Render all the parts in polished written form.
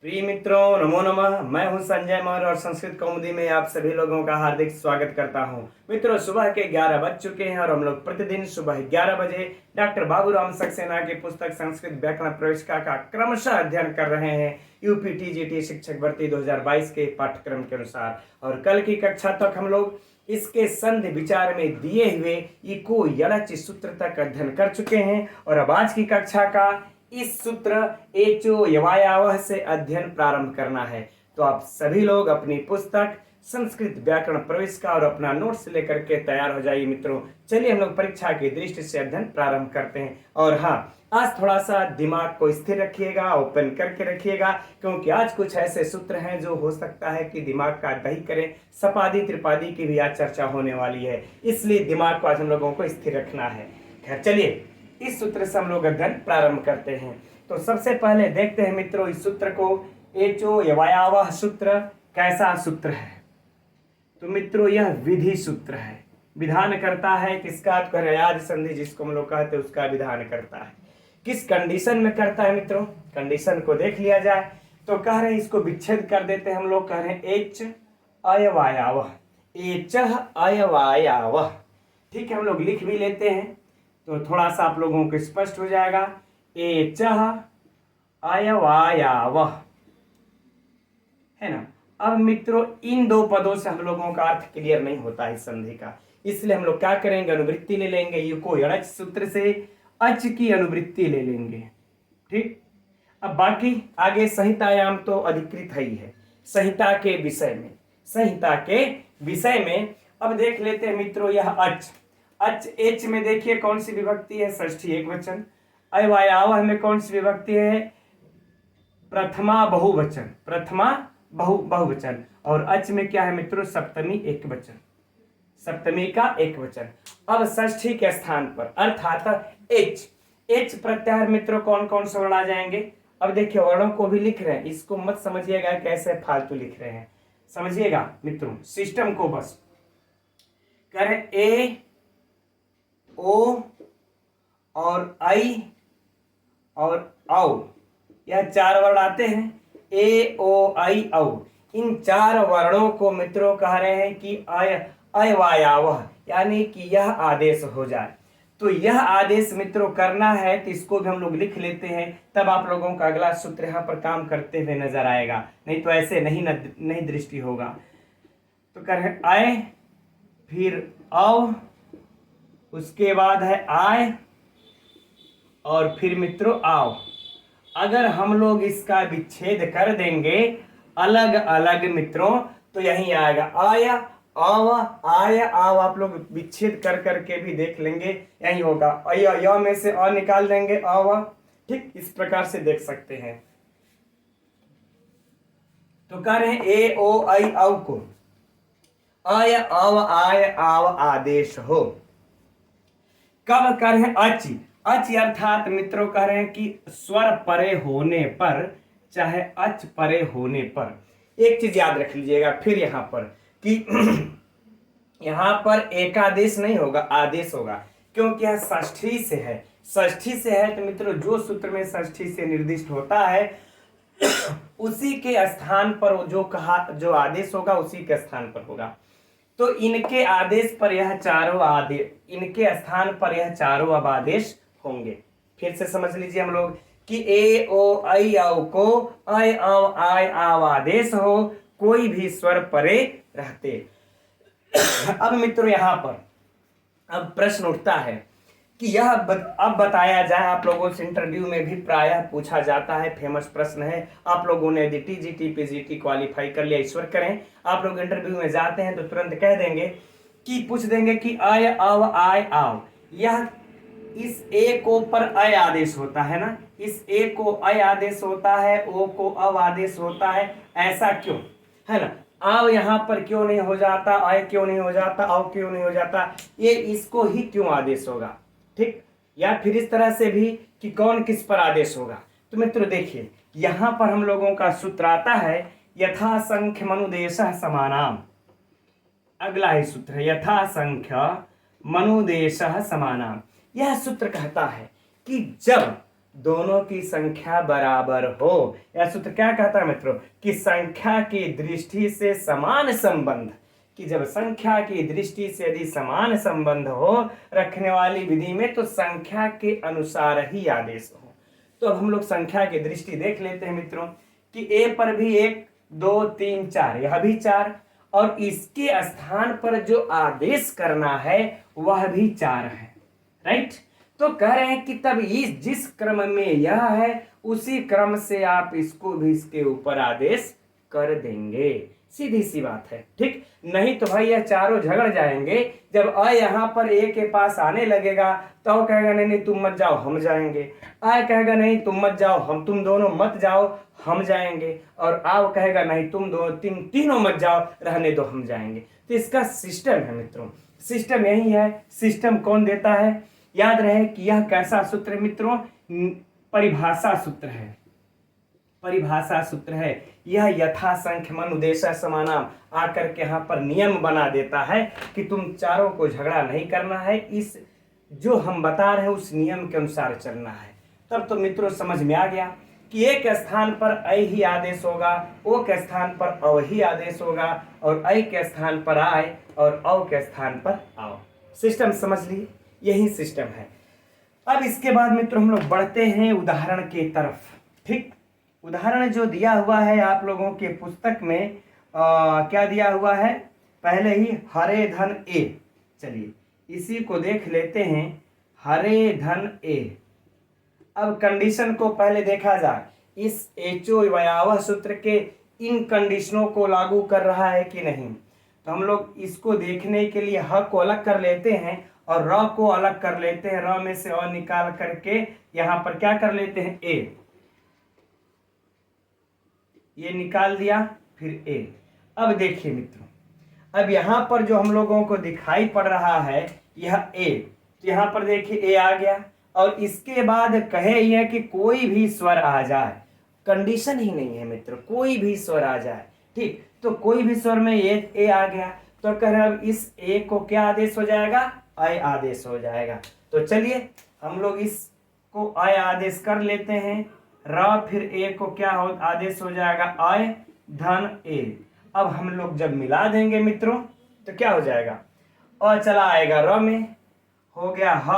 प्रिय मित्रों, नमो नमः। मैं हूं संजय मौर्य और संस्कृत कौमुदी में आप सभी लोगों का हार्दिक स्वागत करता हूं। मित्रों, सुबह के 11 बज चुके हैं और हम लोग प्रतिदिन सुबह 11 बजे डॉक्टर बाबूराम सक्सेना की पुस्तक संस्कृत व्याकरण प्रवेशिका का क्रमशः अध्ययन कर रहे हैं यूपी टीजीटी शिक्षक भर्ती 2022 के पाठ्यक्रम के अनुसार। और कल की कक्षा तक हम लोग इसके संधि विचार में दिए हुए इको यलच सूत्र तक अध्ययन कर चुके हैं और अब आज की कक्षा का इस सूत्र एचो यवायावह से अध्ययन प्रारंभ करना है। तो आप सभी लोग अपनी पुस्तक संस्कृत व्याकरण प्रवेशिका और अपना नोट्स लेकर के तैयार हो जाइए। मित्रों, चलिए हम लोग परीक्षा की दृष्टि से अध्ययन प्रारंभ करते हैं। और हाँ, आज थोड़ा सा दिमाग को स्थिर रखिएगा, ओपन करके रखिएगा, क्योंकि आज कुछ ऐसे सूत्र हैं जो हो सकता है कि दिमाग का दही करें। सपादी त्रिपादी की भी आज चर्चा होने वाली है, इसलिए दिमाग को आज हम लोगों को स्थिर रखना है। खैर, चलिए इस सूत्र से हम लोग अध्ययन प्रारंभ करते हैं। तो सबसे पहले देखते हैं मित्रों इस सूत्र को। एचो यवायावह सूत्र कैसा सूत्र है? तो मित्रों, यह विधि सूत्र है। विधान करता है किसका? तो याद संधि जिसको हम लोग कहते हैं उसका विधान करता है। किस कंडीशन में करता है मित्रों? कंडीशन को देख लिया जाए तो कह रहे हैं इसको विच्छेद कर देते हैं हम लोग। कह रहे हैं एच अयवायावह, एच अयवायावह। ठीक है, हम लोग लिख भी लेते हैं तो थोड़ा सा आप लोगों को स्पष्ट हो जाएगा। एचः अयवायावः, है ना। अब मित्रों, इन दो पदों से हम लोगों का अर्थ क्लियर नहीं होता है संधि का, इसलिए हम लोग क्या करेंगे? अनुवृत्ति ले लेंगे। युको यणच सूत्र से अच की अनुवृत्ति ले लेंगे। ठीक, अब बाकी आगे संहितायाम तो अधिकृत ही है। संहिता के विषय में अब देख लेते हैं मित्रों। यह अच एच में देखिए कौन सी विभक्ति है? षष्ठी एकवचन। अयवायावह में कौन सी विभक्ति है? प्रथमा बहुवचन। और अच में क्या है मित्रों? सप्तमी एकवचन, सप्तमी का एकवचन। अब षष्ठी के स्थान पर अर्थात एच प्रत्याहार मित्रों कौन कौन से वर्ण आ जाएंगे? अब देखिए वर्णों को भी लिख रहे हैं, इसको मत समझिएगा कैसे फालतू लिख रहे हैं, समझिएगा मित्रों सिस्टम को। बस करें ए ओ और आई और औ, यह चार वर्ण आते हैं। ए ओ आई औ, इन चार वर्णों को मित्रों कह रहे हैं कि अयवायावह, यानी कि यह आदेश हो जाए। तो यह आदेश मित्रों करना है तो इसको भी हम लोग लिख लेते हैं, तब आप लोगों का अगला सूत्र यहाँ पर काम करते हुए नजर आएगा, नहीं तो ऐसे नहीं दृष्टि होगा। तो कह रहे आय, फिर औ, उसके बाद है आय और फिर मित्रों आओ। अगर हम लोग इसका विच्छेद कर देंगे अलग अलग मित्रों तो यही आएगा आय आव, आय आव। आप लोग विच्छेद कर करके भी देख लेंगे, यही होगा। य में से अ निकाल देंगे आव। ठीक, इस प्रकार से देख सकते हैं। तो कह रहे हैं ए ओ आई औ को आय आव आदेश हो। कब कर रहे हैं? अच अर्थात मित्रों कह रहे हैं कि स्वर परे होने पर, चाहे अच परे होने पर। एक चीज याद रख लीजिएगा फिर यहाँ पर कि यहाँ पर एकादेश नहीं होगा, आदेश होगा, क्योंकि यह षष्ठी से है। षष्ठी से है तो मित्रों जो सूत्र में षष्ठी से निर्दिष्ट होता है उसी के स्थान पर जो आदेश होगा उसी के स्थान पर होगा। तो इनके आदेश पर यह चारों आदेश, इनके स्थान पर यह चारों अब आदेश होंगे। फिर से समझ लीजिए हम लोग कि ए ओ आई औ को आय आव आदेश हो, कोई भी स्वर परे रहते। अब मित्रों यहाँ पर अब प्रश्न उठता है कि यह अब बताया जाए। आप लोगों से इंटरव्यू में भी प्रायः पूछा जाता है, फेमस प्रश्न है। आप लोगों ने यदि टीजीटी पीजीटी क्वालिफाई कर लिया, ईश्वर करें, आप लोग इंटरव्यू में जाते हैं तो तुरंत कह देंगे कि पूछ देंगे कि आय आव, यह इस ए को पर अय आदेश होता है ना, इस ए को अय आदेश होता है, ओ को अव आदेश होता है, ऐसा क्यों है ना? आव यहाँ पर क्यों नहीं हो जाता, अय क्यों नहीं हो जाता, अव क्यों नहीं हो जाता, ये इसको ही क्यों आदेश होगा? ठीक, या फिर इस तरह से भी कि कौन किस पर आदेश होगा। तो मित्रों देखिए यहाँ पर हम लोगों का सूत्र आता है यथा संख्य मनुदेशः समानाम। अगला ही सूत्र है यथा संख्य मनुदेशः समानाम। यह सूत्र कहता है कि जब दोनों की संख्या बराबर हो। यह सूत्र क्या कहता है मित्रों कि संख्या की दृष्टि से समान संबंध, कि जब संख्या की दृष्टि से यदि समान संबंध हो रखने वाली विधि में तो संख्या के अनुसार ही आदेश हो। तो अब हम लोग संख्या की दृष्टि देख लेते हैं मित्रों कि ए पर भी 1 2 3 4, यह भी 4, और इसके स्थान पर जो आदेश करना है वह भी 4 है, राइट। तो कह रहे हैं कि तब इस जिस क्रम में यह है उसी क्रम से आप इसको भी इसके ऊपर आदेश कर देंगे, सीधी सी बात है, ठीक। नहीं तो भाई यह चारों झगड़ जाएंगे। जब अ यहाँ पर ए के पास आने लगेगा तो कहेगा नहीं नहीं तुम मत जाओ हम जाएंगे, आ कहेगा नहीं तुम मत जाओ तुम दोनों मत जाओ हम जाएंगे, और आव कहेगा नहीं तुम दोनों तीनों मत जाओ रहने दो हम जाएंगे। तो इसका सिस्टम है मित्रों, सिस्टम यही है। सिस्टम कौन देता है? याद रहे कि यह कैसा सूत्र है मित्रों? परिभाषा सूत्र है, परिभाषा सूत्र है। यह यथा संख्य मन उद्देश्य समानाम आकर के यहाँ पर नियम बना देता है कि तुम चारों को झगड़ा नहीं करना है, इस जो हम बता रहे हैं उस नियम के अनुसार चलना है। तब तो मित्रों समझ में आ गया कि एक स्थान पर ऐ ही आदेश होगा, ओ के स्थान पर अव ही आदेश होगा, और ऐ के स्थान पर आए और अव के स्थान पर आओ। सिस्टम समझ ली, यही सिस्टम है। अब इसके बाद मित्रों हम लोग बढ़ते हैं उदाहरण के तरफ, ठीक। उदाहरण जो दिया हुआ है आप लोगों के पुस्तक में क्या दिया हुआ है? पहले ही हरे धन ए, चलिए इसी को देख लेते हैं, हरे धन ए। अब कंडीशन को पहले देखा जाए, इस एचो व्यावह सूत्र के इन कंडीशनों को लागू कर रहा है कि नहीं। तो हम लोग इसको देखने के लिए ह को अलग कर लेते हैं और र को अलग कर लेते हैं, र में से अ निकाल करके यहाँ पर क्या कर लेते हैं? ए, ये निकाल दिया, फिर ए। अब देखिए मित्रों, अब यहाँ पर जो हम लोगों को दिखाई पड़ रहा है यह ए, तो यहाँ पर देखिए ए आ गया, और इसके बाद कहे यह कि कोई भी स्वर आ जाए, कंडीशन ही नहीं है मित्रों, कोई भी स्वर आ जाए, ठीक। तो कोई भी स्वर में ये ए आ गया, तो कह रहे अब इस ए को क्या आदेश हो जाएगा? अय आदेश हो जाएगा। तो चलिए हम लोग इसको अय आदेश कर लेते हैं, र फिर ए को क्या हो आदेश हो जाएगा? अय धन ए। अब हम लोग जब मिला देंगे मित्रों तो क्या हो जाएगा? अ चला आएगा र में, हो गया ह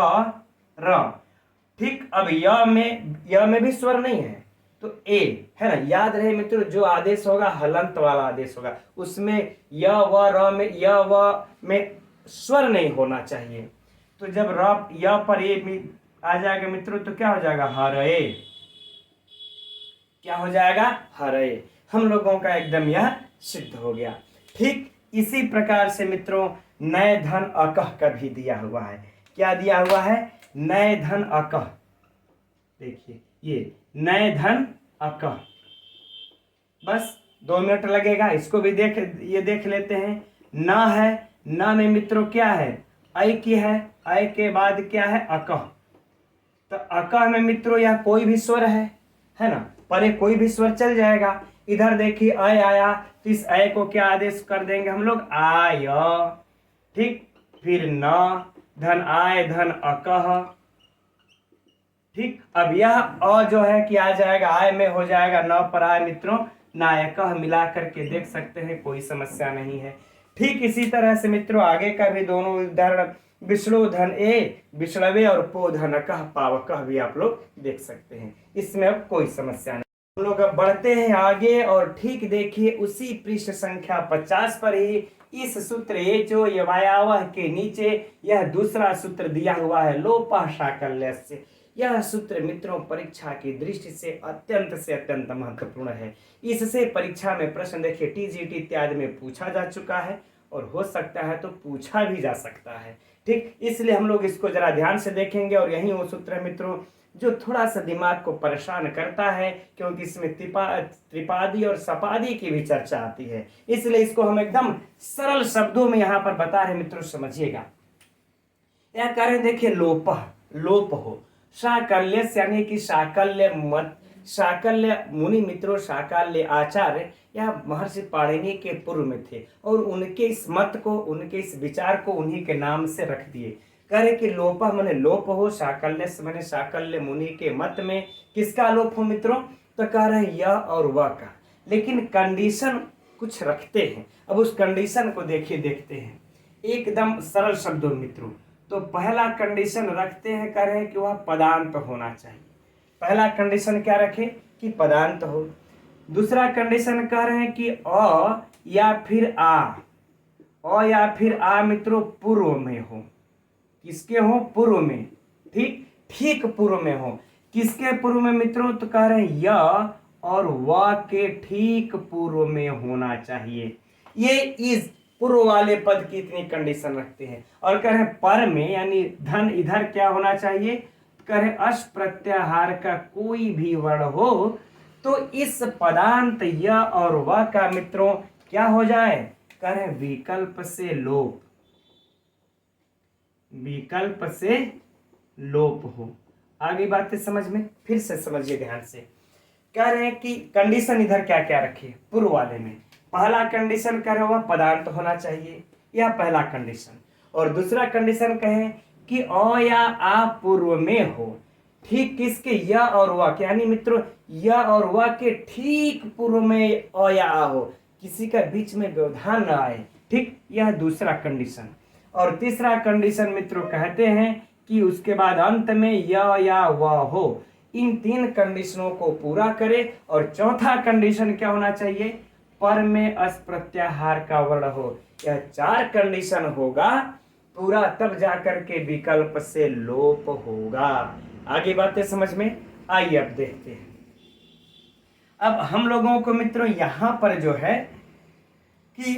र, ठीक। अब य में भी स्वर नहीं है तो ए है ना। याद रहे मित्रों जो आदेश होगा हलंत वाला आदेश होगा, उसमें य व र में य व में स्वर नहीं होना चाहिए। तो जब र य पर ए आ जाएगा मित्रों तो क्या हो जाएगा? हरे, क्या हो जाएगा? हरे। हम लोगों का एकदम यह सिद्ध हो गया, ठीक। इसी प्रकार से मित्रों नए धन अकह का भी दिया हुआ है। क्या दिया हुआ है? नए धन अकह। देखिए ये नए धन अकह, बस 2 मिनट लगेगा, इसको भी देख लेते हैं। न है, न में मित्रों क्या है? ऐ की है, ऐ के बाद क्या है? अकह। तो अकह में मित्रों यह कोई भी स्वर है ना, परे कोई भी स्वर चल जाएगा। इधर देखिए अय आया तो इस अय को क्या आदेश कर देंगे हम लोग? आय, ठीक। फिर न धन आय धन अकह, ठीक। अब यह अ जो है कि आ जाएगा आय में, हो जाएगा न पर आय मित्रों नायकह, मिला करके देख सकते हैं, कोई समस्या नहीं है, ठीक। इसी तरह से मित्रों आगे का भी दोनों उदाहरण विष्णु धन ए, विष्णवे और पो धन कह पावकह भी आप लोग देख सकते हैं, इसमें अब कोई समस्या नहीं। हम लोग अब बढ़ते हैं आगे और ठीक देखिए उसी पृष्ठ संख्या 50 पर ही इस सूत्र एचो यवायावह के नीचे यह दूसरा सूत्र दिया हुआ है लोपः साकल्यस्य। यह सूत्र मित्रों परीक्षा की दृष्टि से अत्यंत महत्वपूर्ण है। इससे परीक्षा में प्रश्न देखिए टीजीटी इत्यादि में पूछा जा चुका है और हो सकता है तो पूछा भी जा सकता है, ठीक। इसलिए हम लोग इसको जरा ध्यान से देखेंगे और यही वो सूत्र है मित्रों जो थोड़ा सा दिमाग को परेशान करता है, क्योंकि इसमें त्रिपादी और सपादी की भी चर्चा आती है, इसलिए इसको हम एकदम सरल शब्दों में यहाँ पर बता रहे मित्रों, समझिएगा। यह कह रहे देखिए लोप हो साकल्य, यानी कि साकल्य मुनि मित्रों, साकल्य आचार्य यह महर्षि पाणिनि के पूर्व में थे और उनके इस मत को, उनके इस विचार को उन्हीं के नाम से रख दिए। कह रहे कि लोपः माने लोप हो, साकल्य माने साकल्य मुनि के मत में किसका लोप हो मित्रों, तो कह रहे हैं यह और वह का। लेकिन कंडीशन कुछ रखते हैं, अब उस कंडीशन को देखते हैं एकदम सरल शब्दों में मित्रों। तो पहला कंडीशन रखते हैं, कह रहे हैं कि वह पदांत होना चाहिए। पहला कंडीशन क्या रखे कि पदांत हो। दूसरा कंडीशन कह रहे हैं कि अ या फिर आ मित्रों पूर्व में हो। किसके हो, पूर्व में, ठीक ठीक पूर्व में हो। किसके पूर्व में मित्रों, तो कह रहे हैं य और व के ठीक पूर्व में होना चाहिए। ये इस पूर्व वाले पद की इतनी कंडीशन रखते हैं। और कह रहे हैं पर में यानी धन इधर क्या होना चाहिए, कह रहे अश प्रत्याहार का कोई भी वर्ण हो तो इस पदांत य और व का मित्रों क्या हो जाए, कह रहे विकल्प से लोप, विकल्प से लोप हो। आगे बातें समझ में, फिर से समझिए ध्यान से। कह रहे हैं कि कंडीशन इधर क्या क्या रखिए पूर्व वाले में। पहला कंडीशन कह रहे हुआ पदार्थ होना चाहिए, यह पहला कंडीशन। और दूसरा कंडीशन कहें कि अ या आ पूर्व में हो, ठीक किसके, य और व, यानी मित्रों य और व के ठीक पूर्व में अ या आ हो, किसी का बीच में व्यवधान न आए, ठीक, यह दूसरा कंडीशन। और तीसरा कंडीशन मित्रों कहते हैं कि उसके बाद अंत में य या व हो। इन तीन कंडीशनों को पूरा करे। और चौथा कंडीशन क्या होना चाहिए, पर में अस प्रत्याहार का वर्ण हो। यह चार कंडीशन होगा पूरा, तब जाकर के विकल्प से लोप होगा। आगे बातें समझ में आइए, अब देखते हैं। अब हम लोगों को मित्रों यहां पर जो है कि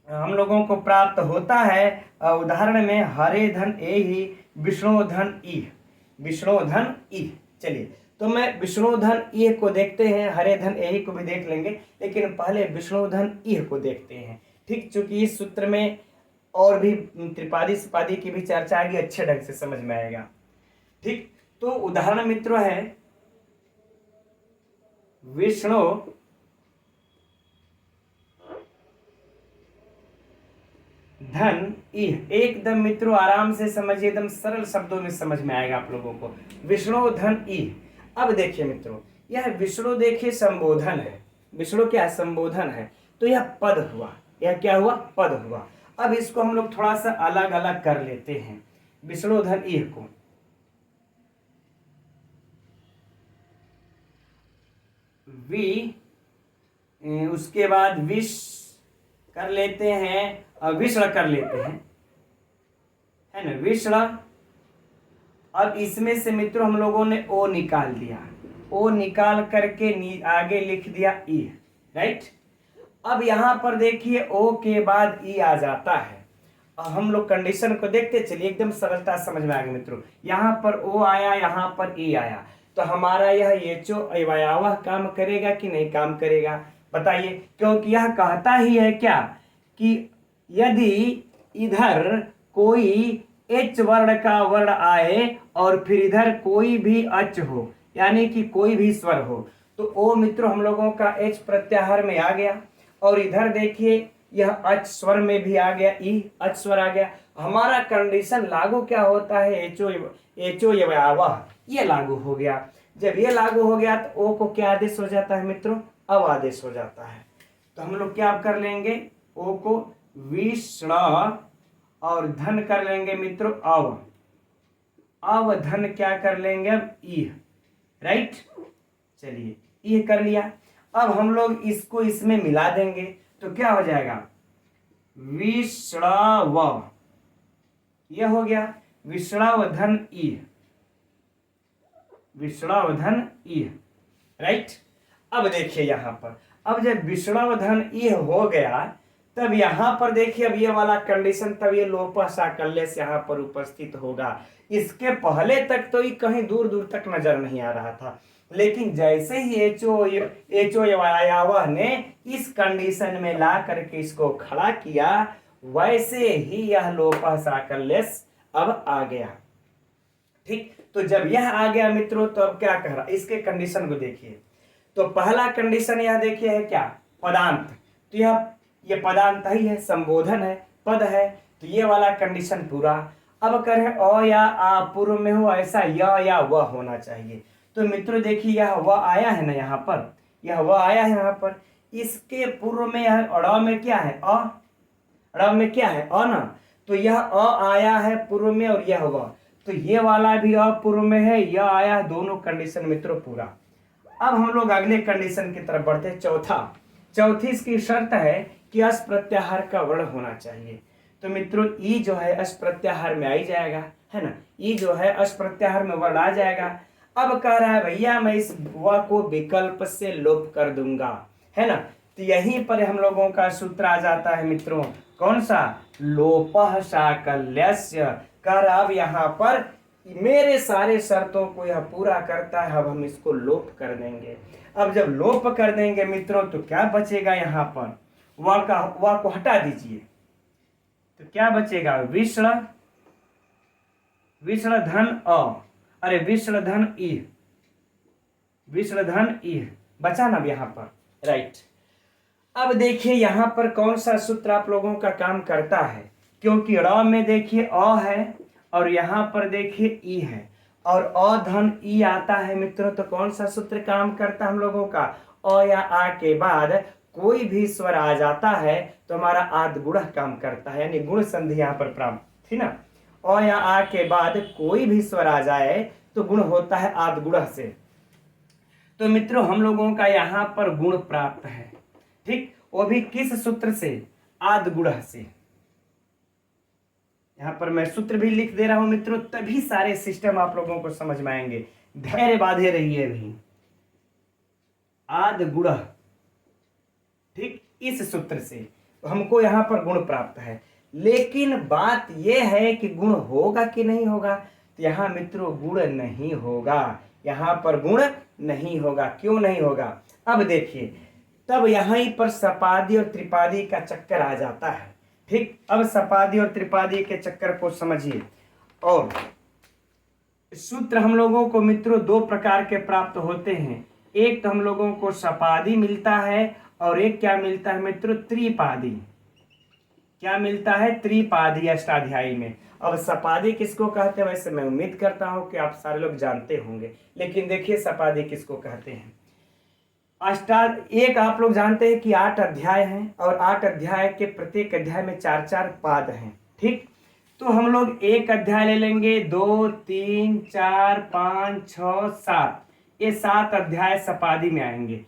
हम लोगों को प्राप्त होता है उदाहरण में हरे धन ए ही विष्णुधन ई, विष्णुधन ई। चलिए तो मैं विष्णुधन ई को देखते हैं, हरे धन ए ही को भी देख लेंगे, लेकिन पहले विष्णुधन ई को देखते हैं। ठीक, चूंकि इस सूत्र में और भी त्रिपादी सुपादी की भी चर्चा आएगी, अच्छे ढंग से समझ में आएगा। ठीक, तो उदाहरण मित्रों है विष्णु धन इह, एकदम मित्रों आराम से समझिए, एकदम सरल शब्दों में समझ में आएगा आप लोगों को। विष्णु धन इह। अब देखिए मित्रों, यह विष्णु देखिए संबोधन है, विष्णु क्या है, संबोधन है, तो यह पद हुआ, यह क्या हुआ, पद हुआ। अब इसको हम लोग थोड़ा सा अलग अलग कर लेते हैं, विष्णु धन इह को। उसके बाद विष कर लेते हैं, विष्ण कर लेते हैं, है ना, विष्ण। अब इसमें से मित्रों हम लोगों ने ओ निकाल दिया, ओ निकाल करके आगे लिख दिया ई, राइट। अब यहां पर देखिए ओ के बाद ई आ जाता है। हम लोग कंडीशन को देखते चलिए, एकदम सरलता समझ में आ गई मित्रों। यहां पर ओ आया, यहां पर ई आया, तो हमारा यह एचो अवयव काम करेगा कि नहीं काम करेगा, बताइए। क्योंकि यह कहता ही है क्या कि यदि इधर कोई एच वर्ण का वर्ण आए और फिर इधर कोई भी अच हो, यानी कि कोई भी स्वर हो, तो ओ मित्रों हम लोगों का एच प्रत्याहार में आ गया। और इधर देखिए यह अच स्वर में भी आ गया, ई अच स्वर आ गया। हमारा कंडीशन लागू क्या होता है, एचो यवयावह, ये लागू हो गया। जब ये लागू हो गया तो ओ को क्या आदेश हो जाता है मित्रों, अव आदेश हो जाता है। तो हम लोग क्या कर लेंगे, ओ को विष्ण और धन कर लेंगे मित्रों अव धन क्या कर लेंगे अब ई, राइट। चलिए ये कर लिया। अब हम लोग इसको इसमें मिला देंगे तो क्या हो जाएगा, विष्णव, यह हो गया विष्णवधन ई, विष्णवधन ई, राइट। अब देखिए यहां पर, अब जब विष्णवधन ई हो गया तब यहां पर देखिए अब ये वाला कंडीशन, तब ये लोप साकल्य से यहां पर उपस्थित होगा। इसके पहले तक तो ये कहीं दूर दूर तक नजर नहीं आ रहा था, लेकिन जैसे ही एचो यवयावह ने इस कंडीशन में ला करके इसको खड़ा किया, वैसे ही यह लोप साकल्य अब आ गया। ठीक, तो जब यह आ गया मित्रों तो अब क्या कह रहा, इसके कंडीशन को देखिए। तो पहला कंडीशन यह देखिए है क्या, पदांत। तो यह पदांत ही है, संबोधन है, पद है। तो ये वाला कंडीशन पूरा। अब कर है अ या आ पूर्व में हो ऐसा य या व होना चाहिए। तो मित्रों देखिए यह व आया है ना यहाँ पर, यह व आया है यहाँ पर, इसके पूर्व में यह ड़ में क्या है अ, ड़ में क्या है अ ना, तो यह अ आया है पूर्व में और यह व, तो ये वाला भी अ पूर्व में है, यह आया है, दोनों कंडीशन मित्रों पूरा। अब हम लोग अगले कंडीशन की तरफ बढ़ते हैं। चौथी इसकी शर्त है कि अस प्रत्याहार का वर्ण होना चाहिए। तो मित्रों ई जो है अस प्रत्याहार में आ ही जाएगा, है ना, ई जो है अस प्रत्याहार में वर्ण आ जाएगा। अब कह रहा है भैया मैं इस व को विकल्प से लोप कर दूंगा, है ना, तो यहीं पर हम लोगों का सूत्र आ जाता है मित्रों, कौन सा, लोपः साकल्यस्य। कर अब यहाँ पर मेरे सारे शर्तों को यह पूरा करता है, अब हम इसको लोप कर देंगे। अब जब लोप कर देंगे मित्रों तो क्या बचेगा यहाँ पर, व को हटा दीजिए, तो क्या बचेगा, विष्ण धन अ, अरे विष्ण धन ई, विष्ण धन ई बचा ना यहाँ पर, राइट। अब देखिए यहाँ पर कौन सा सूत्र आप लोगों का काम करता है, क्योंकि ड़ में देखिए अ है और यहाँ पर देखिए ई है और अ धन ई आता है मित्रों, तो कौन सा सूत्र काम करता है हम लोगों का, अ या आ के बाद कोई भी स्वर आ जाता है तो हमारा आद गुणः काम करता है, यानी गुण संधि यहाँ पर प्राप्त थी ना, अ या आ के बाद कोई भी स्वर आ जाए तो गुण होता है आद गुणः से। तो मित्रों हम लोगों का यहाँ पर गुण प्राप्त है, ठीक, वो भी किस सूत्र से, आद गुणः से। यहाँ पर मैं सूत्र भी लिख दे रहा हूं मित्रों, तभी सारे सिस्टम आप लोगों को समझ में आएंगे, धैर्य बांधे रहिए भी। आद गुणः, ठीक, इस सूत्र से तो हमको यहाँ पर गुण प्राप्त है। लेकिन बात यह है कि गुण होगा कि नहीं होगा, तो यहाँ मित्रों गुण नहीं होगा, यहाँ पर गुण नहीं होगा। क्यों नहीं होगा, अब देखिए, तब यहीं पर सपादी और त्रिपादी का चक्कर आ जाता है, ठीक। अब सपादी और त्रिपादी के चक्कर को समझिए, और सूत्र हम लोगों को मित्रों दो प्रकार के प्राप्त होते हैं, एक तो हम लोगों को सपादी मिलता है और एक क्या मिलता है मित्रों, त्रिपादी। क्या मिलता है, त्रिपादी अष्टाध्यायी में। अब सपादी किसको कहते हैं, वैसे मैं उम्मीद करता हूं कि आप सारे लोग जानते होंगे, लेकिन देखिए सपादी किसको कहते हैं। एक आप लोग जानते हैं कि 8 अध्याय हैं और 8 अध्याय के प्रत्येक अध्याय में 4-4 पाद हैं, ठीक। तो हम लोग एक अध्याय ले लेंगे, 2 3 4 5 6 7, ये 7 अध्याय सपादी में आएंगे।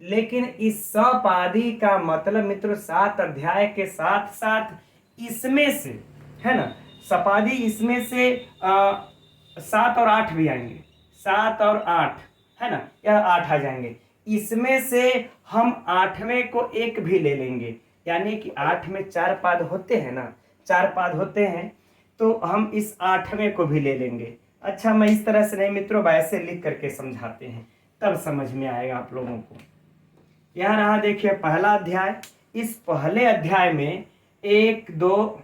लेकिन इस सपादी का मतलब मित्रों 7 अध्याय के साथ साथ इसमें से, है ना, सपादी इसमें से 7 और 8 भी आएंगे, 7 और 8, है ना, यह 8 आ जाएंगे। इसमें से हम 8वें को एक भी ले लेंगे, यानी कि 8 में 4 पाद होते हैं ना, 4 पाद होते हैं, तो हम इस 8वें को भी ले लेंगे। अच्छा मैं इस तरह से नहीं मित्रों, वैसे लिख करके समझाते हैं, तब समझ में आएगा आप लोगों को। यहाँ रहा देखिए पहला अध्याय, इस पहले अध्याय में 1 2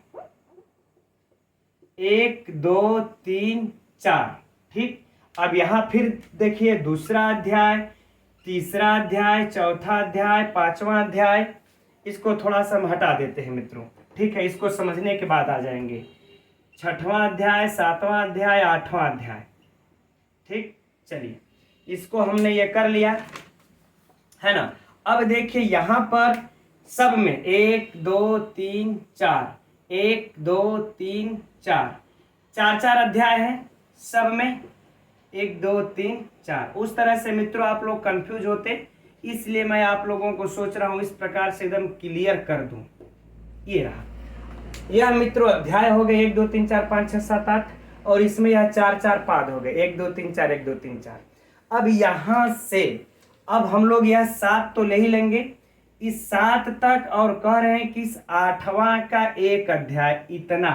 3 4, ठीक। अब यहाँ फिर देखिए दूसरा अध्याय, तीसरा अध्याय, चौथा अध्याय, पांचवा अध्याय, इसको थोड़ा सा हम हटा देते हैं मित्रों, ठीक है, इसको समझने के बाद आ जाएंगे। छठवां अध्याय, सातवां अध्याय, आठवां अध्याय, ठीक। चलिए इसको हमने ये कर लिया, है ना। अब देखिए यहाँ पर सब में 1 2 3 4, 1 2 3 4, 4 अध्याय है सब में, 1 2 3 4। उस तरह से मित्रों आप लोग कंफ्यूज होते, इसलिए मैं आप लोगों को सोच रहा हूं इस प्रकार से एकदम क्लियर कर दूं। ये रहा, यह मित्रों अध्याय हो गए 1 2 3 4 5 6 7 8, और इसमें यह 4 पाद हो गए, 1 2 3 4 1 2 3 4। अब यहां से अब हम लोग यह 7 तो ले ही लेंगे, इस 7 तक, और कह रहे हैं कि इस 8वां का एक अध्याय इतना।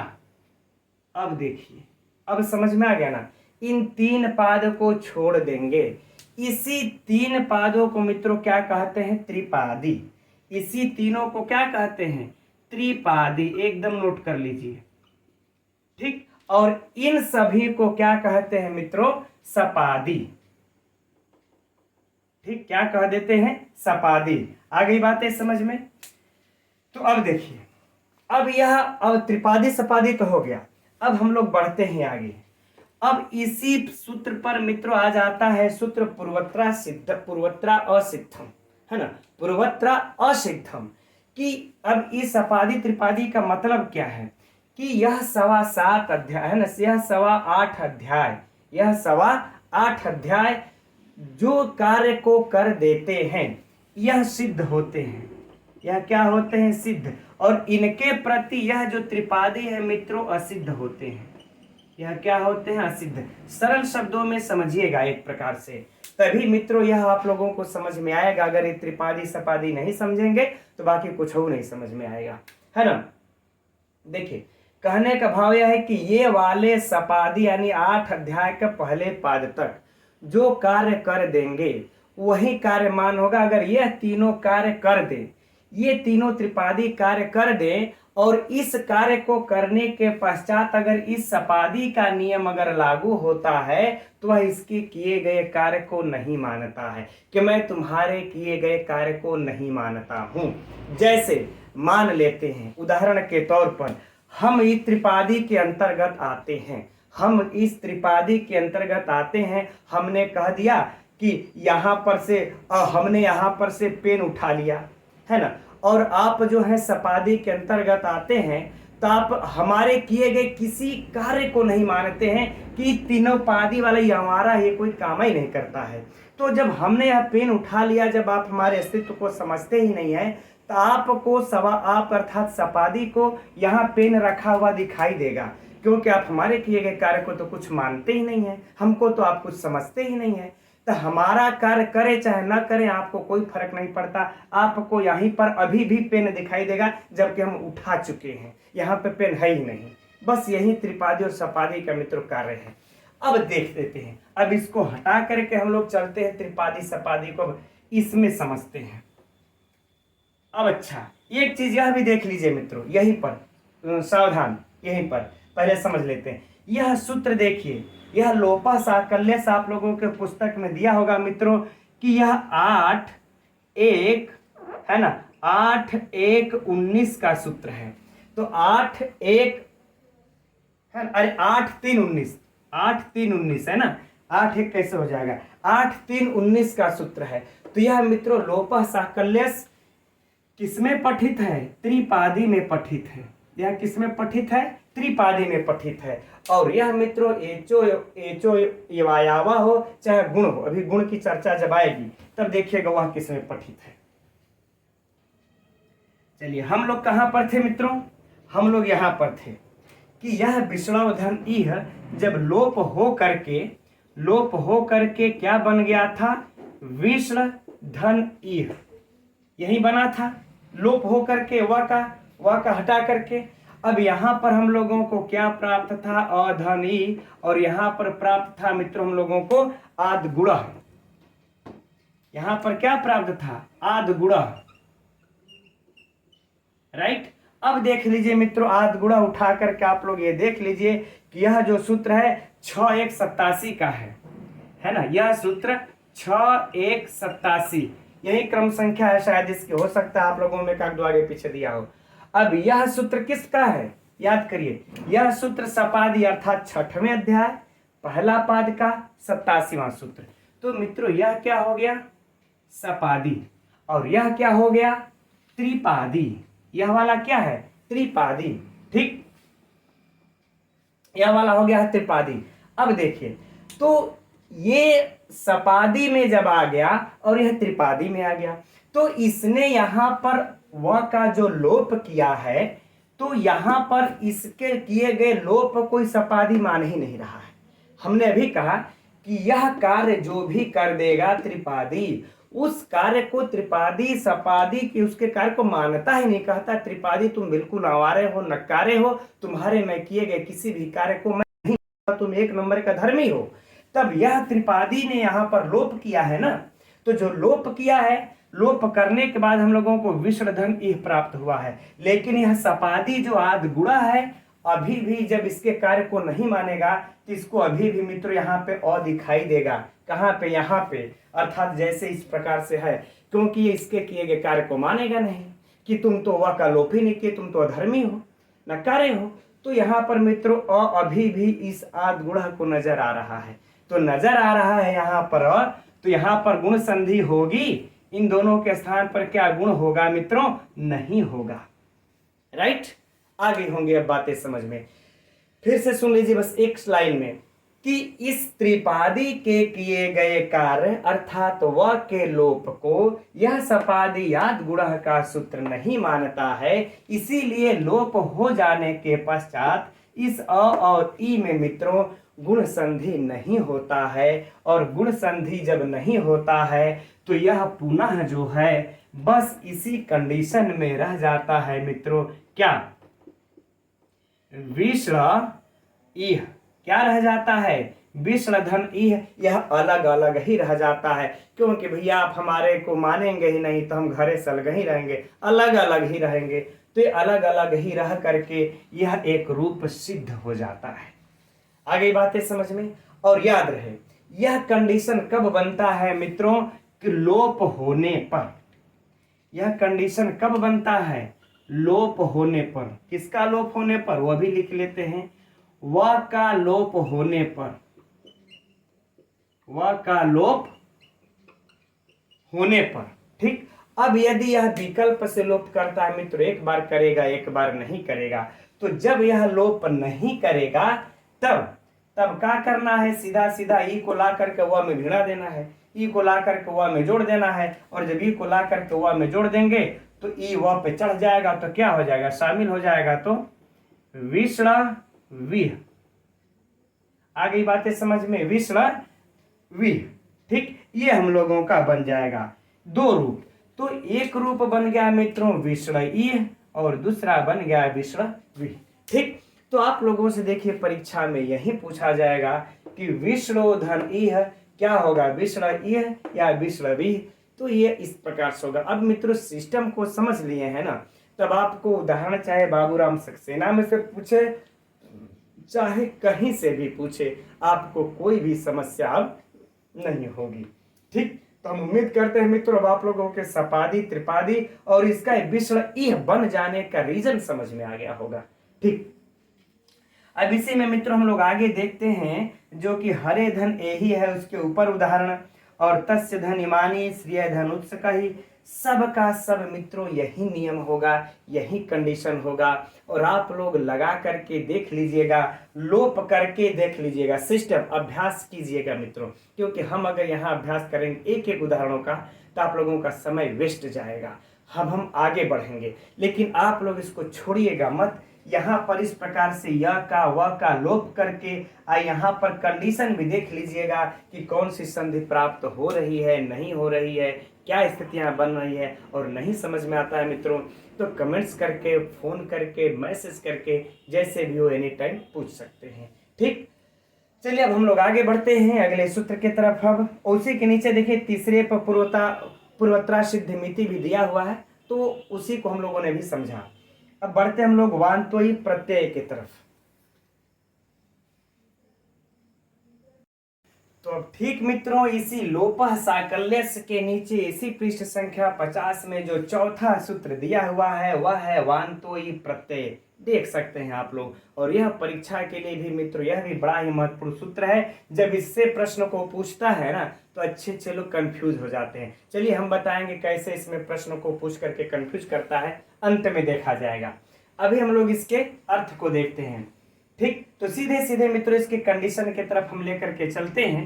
अब देखिए, अब समझ में आ गया ना, इन 3 पाद को छोड़ देंगे, इसी 3 पादों को मित्रों क्या कहते हैं, त्रिपादी। इसी तीनों को क्या कहते हैं, त्रिपादी, एकदम नोट कर लीजिए, ठीक। और इन सभी को क्या कहते हैं मित्रों, सपादी, ठीक, क्या कह देते हैं, सपादी। आ गई बातें समझ में। तो अब देखिए अब त्रिपादी सपादी तो हो गया। अब हम लोग बढ़ते हैं आगे। अब इसी सूत्र पर मित्रों आ जाता है सूत्र पूर्वत्रा सिद्ध, पूर्वत्रा असिद्धम, है ना, पूर्वत्रा असिद्धम। कि अब इस सपादी त्रिपादी का मतलब क्या है कि यह 7.25 अध्याय है ना, यह 8.25 अध्याय, यह 8.25 अध्याय जो कार्य को कर देते हैं यह सिद्ध होते हैं। यह क्या होते हैं? सिद्ध। और इनके प्रति यह जो त्रिपादी है मित्रों असिद्ध होते हैं। यह क्या होते हैं? असिद्ध। सरल शब्दों में समझिएगा एक प्रकार से, तभी मित्रों यह आप लोगों को समझ में आएगा। अगर ये त्रिपादी सपादी नहीं समझेंगे तो बाकी कुछ हो नहीं समझ में आएगा, है ना। देखिए, कहने का भाव यह है कि ये वाले सपादी यानी 8 अध्याय के पहले पाद तक जो कार्य कर देंगे वही कार्यमान होगा। अगर यह तीनों कार्य कर दे, ये तीनों त्रिपादी कार्य कर दे, और इस कार्य को करने के पश्चात अगर इस सपादी का नियम अगर लागू होता है तो वह इसके किए गए कार्य को नहीं मानता है, कि मैं तुम्हारे किए गए कार्य को नहीं मानता हूं। जैसे मान लेते हैं उदाहरण के तौर पर, हम इस त्रिपादी के अंतर्गत आते हैं, हम इस त्रिपादी के अंतर्गत आते हैं, हमने कह दिया कि यहां पर से हमने यहां पर से पेन उठा लिया, है ना, और आप जो है सपादी के अंतर्गत आते हैं तो आप हमारे किए गए किसी कार्य को नहीं मानते हैं कि तीनों पादी वाला ये हमारा ये कोई काम ही नहीं करता है। तो जब हमने यह पेन उठा लिया, जब आप हमारे अस्तित्व को समझते ही नहीं है तो आपको आप अर्थात सपादी को यहाँ पेन रखा हुआ दिखाई देगा, क्योंकि आप हमारे किए गए कार्य को तो कुछ मानते ही नहीं है, हमको तो आप कुछ समझते ही नहीं है। तो हमारा कार्य करे चाहे ना करे आपको कोई फर्क नहीं पड़ता, आपको यहीं पर अभी भी पेन दिखाई देगा जबकि हम उठा चुके हैं, यहाँ पे पेन है ही नहीं। बस यही त्रिपादी और सपादी का मित्र कार्य है। अब देख लेते हैं, अब इसको हटा करके हम लोग चलते हैं त्रिपादी सपादी को इसमें समझते हैं। अब अच्छा, एक चीज यह भी देख लीजिए मित्रों, यहीं पर सावधान, यहीं पर पहले समझ लेते हैं। यह सूत्र देखिए, यह लोपा साकल्य आप लोगों के पुस्तक में दिया होगा मित्रों कि यह 8-1 है ना, 8-1-19 का सूत्र है। तो 8-1 है ना, अरे 8-3-19, 8-3-19 है ना, 8-1 कैसे हो जाएगा? 8-3-19 का सूत्र है। तो यह मित्रों लोपा साकल्य किसमें पठित है? त्रिपादी में पठित है। यह किसमें पठित है? त्रिपादी में पठित है। और यह मित्रों एचो वायावा हो चाहे गुण हो, अभी गुण की चर्चा जब आएगी तब देखिएगा वह किसमें पठित है। चलिए, हम लोग कहां पर थे मित्रों? हम लोग यहां पर थे कि यह विष्णव धन इह जब लोप हो करके क्या बन गया था? विष्णु धन इह, यही बना था। लोप हो करके व का हटा करके अब यहां पर हम लोगों को क्या प्राप्त था? अधनी। और यहां पर प्राप्त था मित्रों हम लोगों को आद गुण। यहां पर क्या प्राप्त था? आद गुण, राइट। अब देख लीजिए मित्रों, आद गुण उठा करके आप लोग ये देख लीजिए कि यह जो सूत्र है 6-1-87 का है ना। यह सूत्र 6-1-87 यही क्रम संख्या है, शायद इसकी हो सकता है आप लोगों में काग दो आगे पीछे दिया हो। अब यह सूत्र किसका है? याद करिए, यह सूत्र सपादी अर्थात 6वें अध्याय पहला पाद का 87वां सूत्र। तो मित्रों यह क्या हो गया? सपादी। और यह क्या हो गया? त्रिपादी। यह वाला क्या है? त्रिपादी, ठीक। यह वाला हो गया त्रिपादी। अब देखिए, तो ये सपादी में जब आ गया और यह त्रिपादी में आ गया, तो इसने यहां पर व का जो लोप किया है, तो यहां पर इसके किए गए लोप कोई सपादी मान ही नहीं रहा है। हमने अभी कहा कि यह कार्य जो भी कर देगा त्रिपादी, उस कार्य को त्रिपादी सपादी की उसके कार्य को मानता ही नहीं, कहता त्रिपादी तुम बिल्कुल आवारे हो, नकारे हो, तुम्हारे में किए गए किसी भी कार्य को मैं नहीं, तुम एक नंबर का धर्मी हो। तब यह त्रिपादी ने यहां पर लोप किया है ना, तो जो लोप किया है, लोप करने के बाद हम लोगों को विष्णु धन इह प्राप्त हुआ है। लेकिन यह सपादी जो आद गुणा है, अभी भी जब इसके कार्य को नहीं मानेगा तो इसको अभी भी मित्रों यहाँ पे अ दिखाई देगा। कहाँ पे? यहाँ पे, अर्थात जैसे इस प्रकार से है, क्योंकि ये इसके किए गए कार्य को मानेगा नहीं। कि तुम तो व का लोप ही नहीं किए, तुम तो अधर्मी हो, नकारे हो। तो यहाँ पर मित्रों अभी भी इस आद गुण को नजर आ रहा है, तो नजर आ रहा है यहाँ पर तो यहाँ पर गुण संधि होगी, इन दोनों के स्थान पर क्या गुण होगा मित्रों? नहीं होगा। राइट, आगे होंगे अब बातें समझ में। फिर से सुन लीजिए बस एक लाइन में कि इस त्रिपादी के किए गए कार्य अर्थात व के लोप को यह सपादी याद गुण का सूत्र नहीं मानता है, इसीलिए लोप हो जाने के पश्चात इस अ और ई में मित्रों गुण संधि नहीं होता है, और गुण संधि जब नहीं होता है तो यह पुनः जो है बस इसी कंडीशन में रह जाता है मित्रों, क्या? विष्ण इह क्या रह जाता है? विष्ण धन इह, यह अलग अलग ही रह जाता है, क्योंकि भैया आप हमारे को मानेंगे ही नहीं तो हम घरे सलग ही रहेंगे, अलग अलग ही रहेंगे। तो ये अलग अलग ही रह करके यह एक रूप सिद्ध हो जाता है। आगे बातें समझ में, और याद रहे यह कंडीशन कब बनता है मित्रों? कि लोप होने पर। यह कंडीशन कब बनता है? लोप होने पर। किसका लोप होने पर? वह भी लिख लेते हैं, व का लोप होने पर। व का लोप होने पर। ठीक, अब यदि यह विकल्प से लोप करता है मित्र, एक बार करेगा एक बार नहीं करेगा, तो जब यह लोप नहीं करेगा तब क्या करना है? सीधा सीधा ई को ला करके व में भिड़ा देना है, ई को ला करके व में जोड़ देना है, और जब ई को ला करके व में जोड़ देंगे तो ई व पे चढ़ जाएगा, तो क्या हो जाएगा? शामिल हो जाएगा, तो विष्ण विह। आ गई बातें समझ में? विष्ण विह। ठीक, ये हम लोगों का बन जाएगा दो रूप। तो एक रूप बन गया मित्रों विष्ण इह, और दूसरा बन गया विष्ण विह। ठीक, तो आप लोगों से देखिए परीक्षा में यही पूछा जाएगा कि विष्णोधन इह क्या होगा? विष्ण इह या विष्ण विह? तो ये इस प्रकार से होगा। अब मित्रों सिस्टम को समझ लिए हैं ना, तब आपको उदाहरण चाहे बाबूराम सक्सेना में से पूछे चाहे कहीं से भी पूछे, आपको कोई भी समस्या अब नहीं होगी। ठीक, तो हम उम्मीद करते हैं मित्रों अब आप लोगों के सपादी त्रिपादी और इसका विष्ण इह बन जाने का रीजन समझ में आ गया होगा। ठीक, अब इसी में मित्रों हम लोग आगे देखते हैं जो कि हरे धन यही है, उसके ऊपर उदाहरण, और तस्य धन इमानी श्रेय धन उत्सक ही, सब का सब मित्रों यही नियम होगा, यही कंडीशन होगा। और आप लोग लगा करके देख लीजिएगा, लोप करके देख लीजिएगा, सिस्टम अभ्यास कीजिएगा मित्रों, क्योंकि हम अगर यहाँ अभ्यास करेंगे एक एक उदाहरणों का तो आप लोगों का समय वेस्ट जाएगा। हम आगे बढ़ेंगे, लेकिन आप लोग इसको छोड़िएगा मत। यहाँ पर इस प्रकार से य का व का लोप करके यहाँ पर कंडीशन भी देख लीजिएगा कि कौन सी संधि प्राप्त हो रही है, नहीं हो रही है, क्या स्थितियां बन रही है। और नहीं समझ में आता है मित्रों तो कमेंट्स करके, फोन करके, मैसेज करके, जैसे भी हो एनी टाइम पूछ सकते हैं। ठीक, चलिए अब हम लोग आगे बढ़ते हैं अगले सूत्र की तरफ। अब उसी के नीचे देखिए तीसरे पर पूर्वोत्तरा सिद्ध मिति भी दिया हुआ है, तो उसी को हम लोगों ने भी समझा। अब बढ़ते हम लोग वांतोई प्रत्यय की तरफ। तो अब ठीक मित्रों इसी लोपः साकल्यस्य के नीचे इसी पृष्ठ संख्या 50 में जो चौथा सूत्र दिया हुआ है वह है वांतोई प्रत्यय। देख सकते हैं आप लोग, और यह परीक्षा के लिए भी मित्रों यह भी बड़ा ही महत्वपूर्ण सूत्र है। जब इससे प्रश्न को पूछता है ना तो अच्छे लोग कंफ्यूज हो जाते हैं। चलिए हम बताएंगे कैसे इसमें प्रश्न को पूछ करके कंफ्यूज करता है, अंत में देखा जाएगा। अभी हम लोग इसके अर्थ को देखते हैं। ठीक, तो सीधे सीधे मित्रों इसके कंडीशन की तरफ हम लेकर के चलते हैं।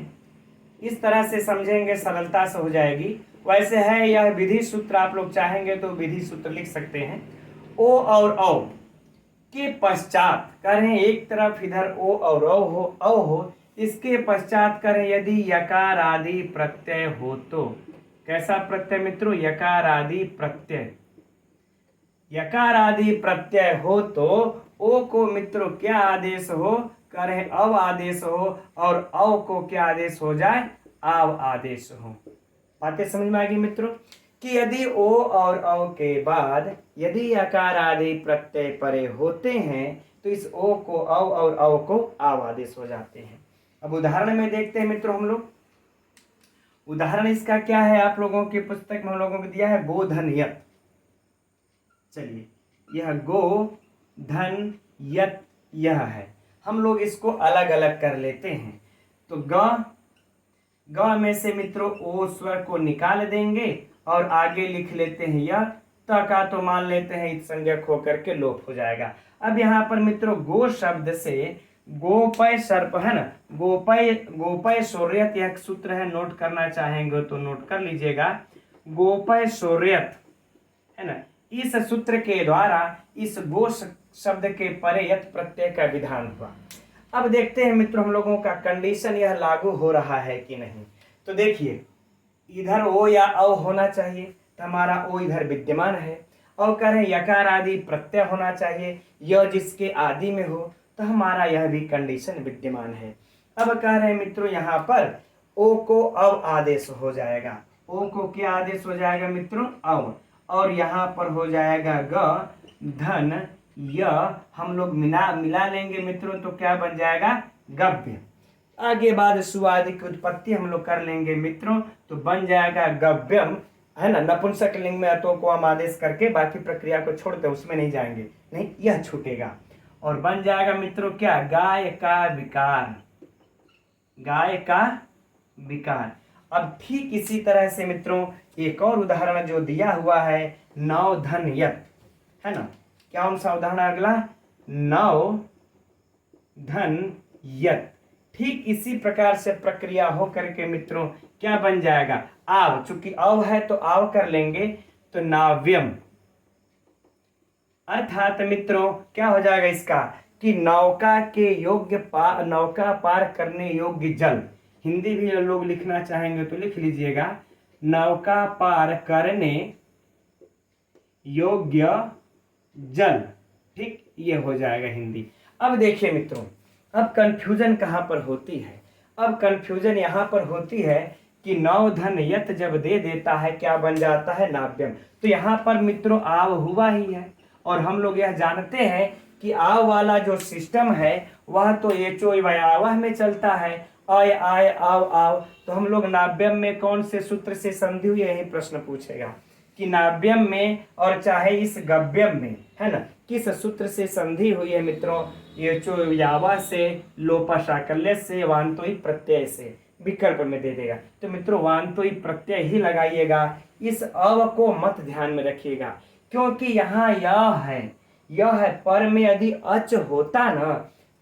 इस तरह से समझेंगे सरलता से हो जाएगी। वैसे है यह विधि सूत्र, आप लोग चाहेंगे तो विधि सूत्र लिख सकते हैं। ओ और औ के पश्चात करें, एक तरफ इधर ओ और औ हो, इसके पश्चात करें यदि यकार आदि प्रत्यय हो तो। कैसा प्रत्यय मित्रों? यकार आदि प्रत्यय। यकार आदि प्रत्यय हो तो ओ को मित्रों क्या आदेश हो? करें अव आदेश हो, और अव को क्या आदेश हो जाए? आव आदेश हो। बातें समझ में आ गई मित्रों कि यदि ओ और अव के बाद यदि यकार आदि प्रत्यय परे होते हैं तो इस ओ को अव और अव को आव आदेश हो जाते हैं। अब उदाहरण में देखते हैं मित्रों हम लोग। उदाहरण इसका क्या है? आप लोगों की पुस्तक में हम लोगों को दिया है बोधन यत। चलिए, यह गो धन यत यह है, हम लोग इसको अलग अलग कर लेते हैं। तो ग में से मित्रों ओ स्वर को निकाल देंगे और आगे लिख लेते हैं यह, त का तो मान लेते हैं इत संज्ञक होकर के लोप हो जाएगा। अब यहाँ पर मित्रों गो शब्द से गोपय सर्प है ना, गोपय शौर्यत यह सूत्र है, नोट करना चाहेंगे तो नोट कर लीजिएगा। गोपय शौर्यत है ना, इस सूत्र के द्वारा इस गो शब्द के परे यत प्रत्यय का विधान हुआ। अब देखते हैं मित्रों हम लोगों का कंडीशन यह लागू हो रहा है कि नहीं। तो देखिए, इधर ओ या औ होना चाहिए, तो हमारा ओ इधर विद्यमान है। और कह रहे यकार आदि प्रत्यय होना चाहिए, यह जिसके आदि में हो, तो हमारा यह भी कंडीशन विद्यमान है। अब कह रहे हैं मित्रों यहाँ पर ओ को अव आदेश हो जाएगा। ओ को क्या आदेश हो जाएगा मित्रों? अव। और यहाँ पर हो जाएगा ग धन य, हम लोग मिला लेंगे मित्रों, तो क्या बन जाएगा? गव्य। आगे बाद सुआदि की उत्पत्ति हम लोग कर लेंगे मित्रों, तो बन जाएगा गव्यम, है ना। नपुंसक लिंग में अतो को हम आदेश करके बाकी प्रक्रिया को छोड़ते उसमें नहीं जाएंगे, नहीं यह छूटेगा। और बन जाएगा मित्रों क्या? गाय का विकार, गाय का विकार। अब ठीक इसी तरह से मित्रों एक और उदाहरण जो दिया हुआ है, नौ धन यत, है ना। क्या कौन सा उदाहरण अगला? नौ धन यत। ठीक इसी प्रकार से प्रक्रिया हो करके मित्रों क्या बन जाएगा? आव। चूंकि अव है तो आव कर लेंगे, तो नाव्यम। अर्थात मित्रों क्या हो जाएगा इसका कि नौका के योग्य नौका पार करने योग्य जल। हिंदी भी लोग लिखना चाहेंगे तो लिख लीजिएगा, नौका पार करने योग्य जल। ठीक, ये हो जाएगा हिंदी। अब देखिए मित्रों, अब कंफ्यूजन कहाँ पर होती है? अब कंफ्यूजन यहाँ पर होती है कि नौ धन यत जब दे देता है क्या बन जाता है? नाव्यम। तो यहाँ पर मित्रों आव हुआ ही है, और हम लोग यह जानते हैं कि आव वाला जो सिस्टम है वह तो एचो व्यावह में चलता है, अय आय आव आव। तो हम लोग नाव्यम में कौन से सूत्र से संधि हुई, यही प्रश्न पूछेगा कि नाव्यम में और चाहे इस गव्यम में, है ना, किस सूत्र से संधि हुई है मित्रों? एचो व्यावह से, लोपा शाकल्य से, वान्तोई प्रत्यय से। विकल्प में दे देगा, तो मित्रों वान्तोई प्रत्यय ही लगाइएगा। इस अव को मत ध्यान में रखिएगा, क्योंकि यहाँ यह है पर में यदि अच होता ना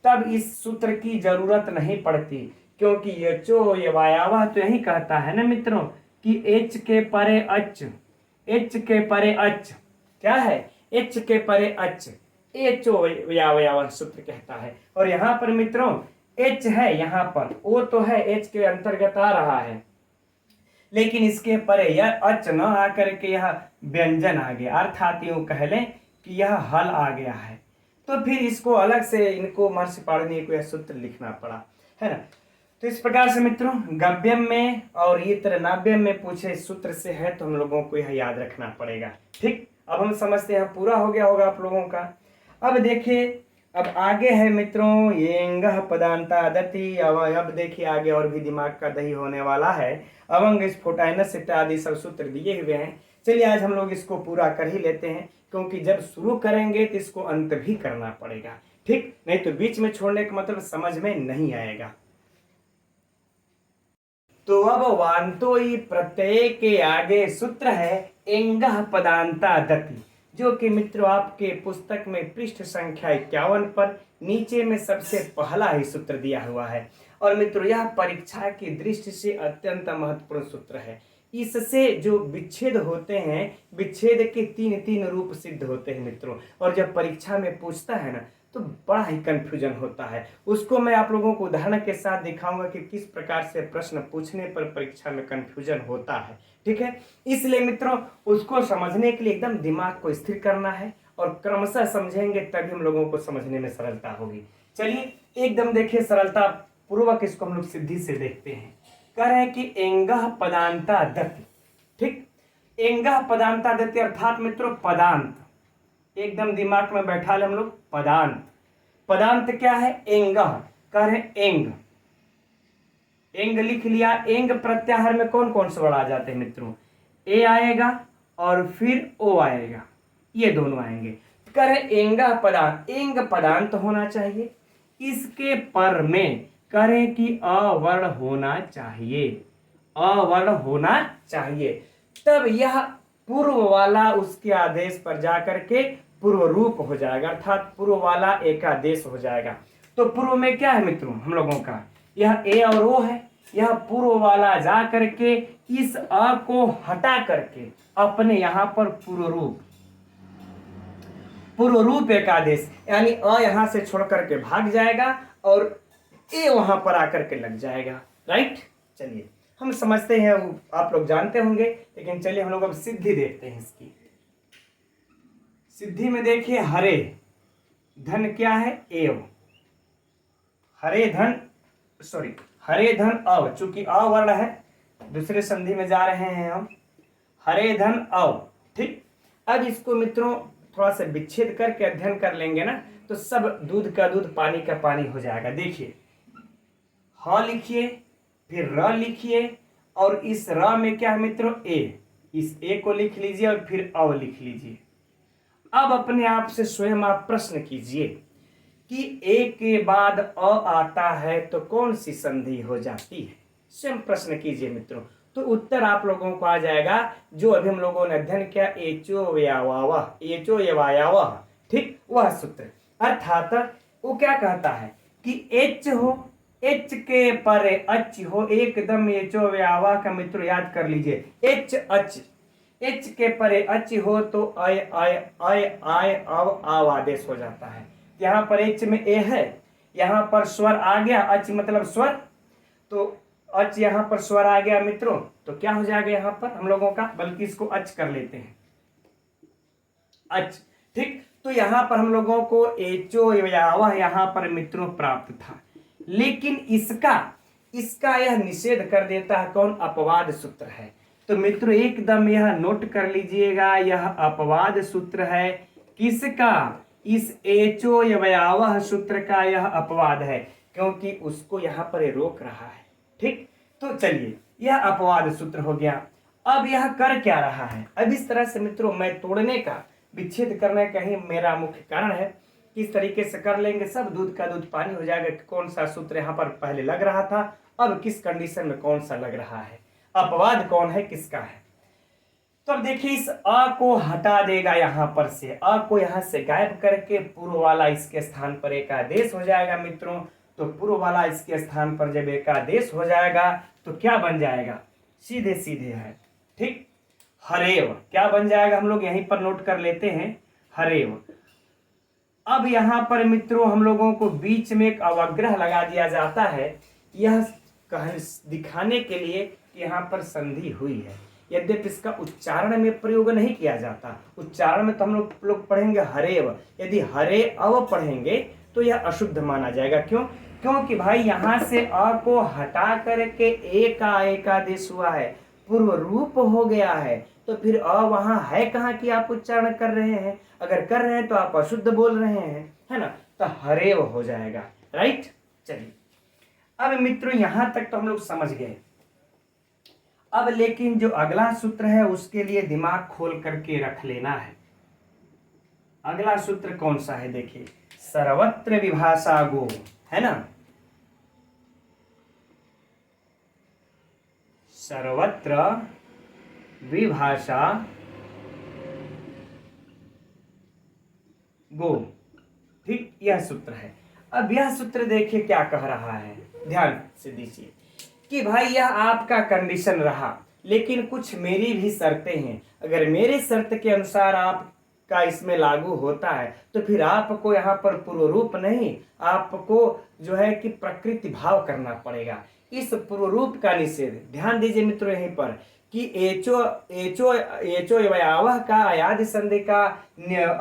तब इस सूत्र की जरूरत नहीं पड़ती, क्योंकि एचो ये वायावह तो यही कहता है ना मित्रों कि एच के परे अच, एच के परे अच क्या है? एच के परे अच, एचो व्यावह सूत्र कहता है। और यहाँ पर मित्रों एच है, यहाँ पर ओ तो है, एच के अंतर्गत आ रहा है, लेकिन इसके परे यह अच न आकर के यह व्यंजन आ गया, अर्थात यूं कह लें कि यह हल आ गया है। तो फिर इसको अलग से इनको महर्षि पाणिनि को यह सूत्र लिखना पड़ा, है ना। तो इस प्रकार से मित्रों गव्यम में और ये तरह नाव्यम में पूछे सूत्र से है, तो हम लोगों को यह याद रखना पड़ेगा। ठीक, अब हम समझते हैं पूरा हो गया होगा आप लोगों का। अब देखिए, अब आगे है मित्रों येंगह पदांता दति। अब देखिए आगे और भी दिमाग का दही होने वाला है। अवंग स्फुटाइनस इत्यादि सब सूत्र दिए हुए हैं। चलिए आज हम लोग इसको पूरा कर ही लेते हैं, क्योंकि जब शुरू करेंगे तो इसको अंत भी करना पड़ेगा। ठीक, नहीं तो बीच में छोड़ने का मतलब समझ में नहीं आएगा। तो अब वान्तोई प्रत्यय के आगे सूत्र है एंगह पदांता दति, जो कि मित्रों आपके पुस्तक में पृष्ठ संख्या 51 पर नीचे में सबसे पहला ही सूत्र दिया हुआ है। और मित्रों यह परीक्षा की दृष्टि से अत्यंत महत्वपूर्ण सूत्र है। इससे जो विच्छेद होते हैं, विच्छेद के तीन रूप सिद्ध होते हैं मित्रों, और जब परीक्षा में पूछता है ना तो बड़ा ही कंफ्यूजन होता है। उसको मैं आप लोगों को उदाहरण के साथ दिखाऊंगा कि किस प्रकार से प्रश्न पूछने पर परीक्षा में कंफ्यूजन होता है। ठीक है, इसलिए मित्रों उसको समझने के लिए एकदम दिमाग को स्थिर करना है, और क्रमशः समझेंगे तभी हम लोगों को समझने में सरलता होगी। चलिए एकदम देखिए सरलता पूर्वक इसको हम लोग सिद्धि से देखते हैं। कह रहे हैं कि एंगह पदांता दति। ठीक, एंगह पदांता दति अर्थात मित्रों पदांत, एकदम दिमाग में बैठा ले हम लोग। पदांत, पदांत क्या है? एंगह। कह रहे एंग, एंग लिख लिया। एंग प्रत्याहार में कौन कौन से वर्ड आ जाते हैं मित्रों? ए आएगा और फिर ओ आएगा, ये दोनों आएंगे। करें एंगा पदांत, एंग पदांत होना चाहिए, इसके पर में करें कि अवर्ण होना चाहिए, अवर्ण होना चाहिए, तब यह पूर्व वाला उसके आदेश पर जाकर के पूर्व रूप हो जाएगा, अर्थात पूर्व वाला एकादेश हो जाएगा। तो पूर्व में क्या है मित्रों हम लोगों का, यह ए और ओ है, यह पूर्व वाला जा करके इस अ को हटा करके अपने यहां पर पूर्व रूप एकादेश, यानी अ यहां से छोड़ करके भाग जाएगा और ए वहां पर आकर के लग जाएगा। राइट, चलिए हम समझते हैं, आप लोग जानते होंगे, लेकिन चलिए हम लोग अब सिद्धि देखते हैं इसकी। सिद्धि में देखिए हरे धन क्या है, एव, हरे धन अव, चूंकि अवर्ण है दूसरे संधि में जा रहे हैं हम, हरे धन अव। ठीक, अब इसको मित्रों थोड़ा सा विच्छेद करके अध्ययन कर लेंगे ना, तो सब दूध का दूध पानी का पानी हो जाएगा। देखिए ह लिखिए, फिर र लिखिए, और इस र में क्या है मित्रों, ए, इस ए को लिख लीजिए और फिर अव लिख लीजिए। अब अपने आप से स्वयं आप प्रश्न कीजिए कि ए के बाद अ आता है तो कौन सी संधि हो जाती है, स्वयं प्रश्न कीजिए मित्रों, तो उत्तर आप लोगों को आ जाएगा जो अभी हम लोगों ने अध्ययन किया, एचो व्यावावह, एचो यवायावह। ठीक, वह सूत्र, अर्थात वो क्या कहता है कि एच हो, एच के परे अच हो, एकदम एचो व्यावाह का मित्रों याद कर लीजिए, एच अच, एच के परे अच हो तो अय अय अय आय अव आव आदेश हो जाता है। यहाँ पर एच में ए है, यहाँ पर स्वर आ गया, अच मतलब स्वर, तो अच यहाँ पर स्वर आ गया मित्रों, तो क्या हो जाएगा यहाँ पर हम लोगों का, बल्कि इसको अच कर लेते हैं, अच। ठीक, तो यहाँ पर हम लोगों को एचो यावह यहाँ पर मित्रों प्राप्त था, लेकिन इसका यह निषेध कर देता है, कौन, अपवाद सूत्र है। तो मित्रों एकदम यह नोट कर लीजिएगा, यह अपवाद सूत्र है किसका, इस एचो यवायावह सूत्र का यह अपवाद है, क्योंकि उसको यहाँ पर रोक रहा है। ठीक, तो चलिए यह अपवाद सूत्र हो गया। अब यह कर क्या रहा है, अब इस तरह से मित्रों मैं तोड़ने का, विच्छेद करने का ही मेरा मुख्य कारण है। किस तरीके से कर लेंगे, सब दूध का दूध पानी हो जाएगा, कौन सा सूत्र यहाँ पर पहले लग रहा था, अब किस कंडीशन में कौन सा लग रहा है, अपवाद कौन है, किसका है। तो अब देखिए इस अ को हटा देगा, यहां पर से अ को यहां से गायब करके पूर्व वाला इसके स्थान पर एकादेश हो जाएगा मित्रों। तो पूर्व वाला इसके स्थान पर जब एकादेश हो जाएगा तो क्या बन जाएगा, सीधे सीधे है। ठीक, हरेव क्या बन जाएगा, हम लोग यहीं पर नोट कर लेते हैं, हरेव। अब यहां पर मित्रों हम लोगों को बीच में एक अवग्रह लगा दिया जाता है, यह दिखाने के लिए कि यहां पर संधि हुई है, यद्यपि इसका उच्चारण में प्रयोग नहीं किया जाता। उच्चारण में तो हम लोग पढ़ेंगे हरेव, यदि हरे अव पढ़ेंगे तो यह अशुद्ध माना जाएगा। क्यों, क्योंकि भाई यहां से अ को हटा करके ए का एकादेश हुआ है, पूर्व रूप हो गया है, तो फिर अ वहां है कहाँ कि आप उच्चारण कर रहे हैं, अगर कर रहे हैं तो आप अशुद्ध बोल रहे हैं, है ना, तो हरेव हो जाएगा। राइट, चलिए अब मित्रों यहां तक तो हम लोग समझ गए। अब लेकिन जो अगला सूत्र है उसके लिए दिमाग खोल करके रख लेना है। अगला सूत्र कौन सा है, देखिए सर्वत्र विभाषा गो, है ना, सर्वत्र विभाषा गो। ठीक, यह सूत्र है। अब यह सूत्र देखिए क्या कह रहा है, ध्यान से दीजिए कि भाई यह आपका कंडीशन रहा, लेकिन कुछ मेरी भी शर्तें हैं, अगर मेरे शर्त के अनुसार आपका इसमें लागू होता है तो फिर आपको यहाँ पर पूर्व रूप नहीं, आपको जो है कि प्रकृति भाव करना पड़ेगा। इस पूर्व रूप का निषेध, ध्यान दीजिए मित्रों यहीं पर कि एचो एचो एचो यवायावह का आयादि संधि का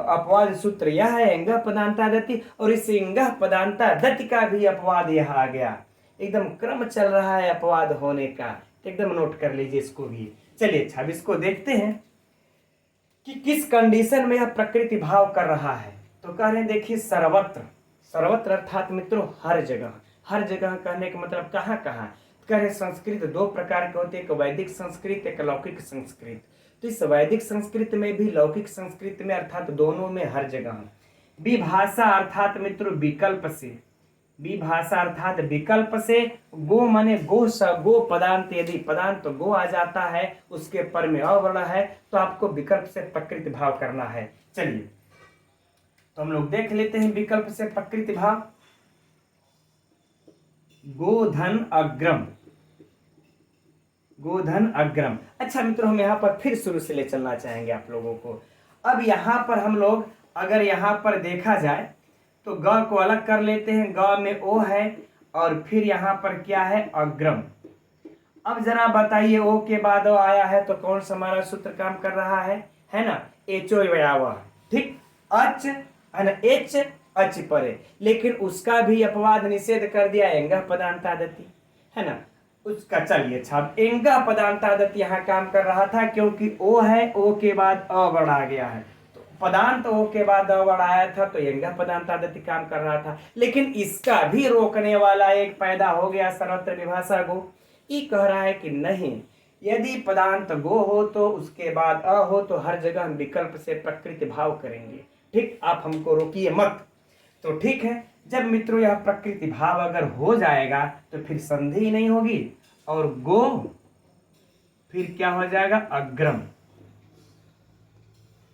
अपवाद सूत्र यह है इंगह पदांता दति, और इस इंगह पदांता दति का भी अपवाद यह आ गया। एकदम क्रम चल रहा है अपवाद होने का, एकदम नोट कर लीजिए इसको भी। चलिए अच्छा अब इसको देखते हैं कि किस कंडीशन में यह प्रकृति भाव कर रहा है। तो कह रहे हैं देखिए सर्वत्र, सर्वत्र अर्थात मित्रों हर जगह, हर जगह कहने का मतलब कहाँ कहाँ, कह रहे संस्कृत दो प्रकार के होते हैं, एक वैदिक संस्कृत एक लौकिक संस्कृत। तो इस वैदिक संस्कृत में भी लौकिक संस्कृत में अर्थात दोनों में हर जगह विभाषा अर्थात मित्रों विकल्प से, विभाषा अर्थात विकल्प से गो माने गो पदांत, यदि पदांत तो गो आ जाता है उसके पर में अवर्ण है तो आपको विकल्प से प्रकृति भाव करना है। चलिए तो हम लोग देख लेते हैं विकल्प से प्रकृति भाव। गोधन अग्रम, गोधन अग्रम। अच्छा मित्रों हम यहाँ पर फिर शुरू से ले चलना चाहेंगे आप लोगों को। अब यहाँ पर हम लोग अगर यहाँ पर देखा जाए तो ग को अलग कर लेते हैं, ग में ओ है और फिर यहाँ पर क्या है अग्रम। अब जरा बताइए ओ के बाद ओ आया है तो कौन सा हमारा सूत्र काम कर रहा है ना, एचो व्यावा, ठीक, अच एच अच परे, लेकिन उसका भी अपवाद निषेध कर दिया एंगा पदांतादति, है ना उसका। चलिए अच्छा एंगा पदांतादति यहाँ काम कर रहा था क्योंकि ओ है, ओ के बाद अ वर्ण आ गया है, तो पदांत ओ के बाद अ वर्ण आया था तो एंगा पदांतादति काम कर रहा था। लेकिन इसका भी रोकने वाला एक पैदा हो गया सर्वत्र विभाषा गो। ये कह रहा है कि नहीं, यदि पदांत गो हो तो उसके बाद अ हो तो हर जगह हम विकल्प से प्रकृति भाव करेंगे, ठीक, आप हमको रोकिए मत। तो ठीक है, जब मित्रों यह प्रकृति भाव अगर हो जाएगा तो फिर संधि ही नहीं होगी और गो फिर क्या हो जाएगा अग्रम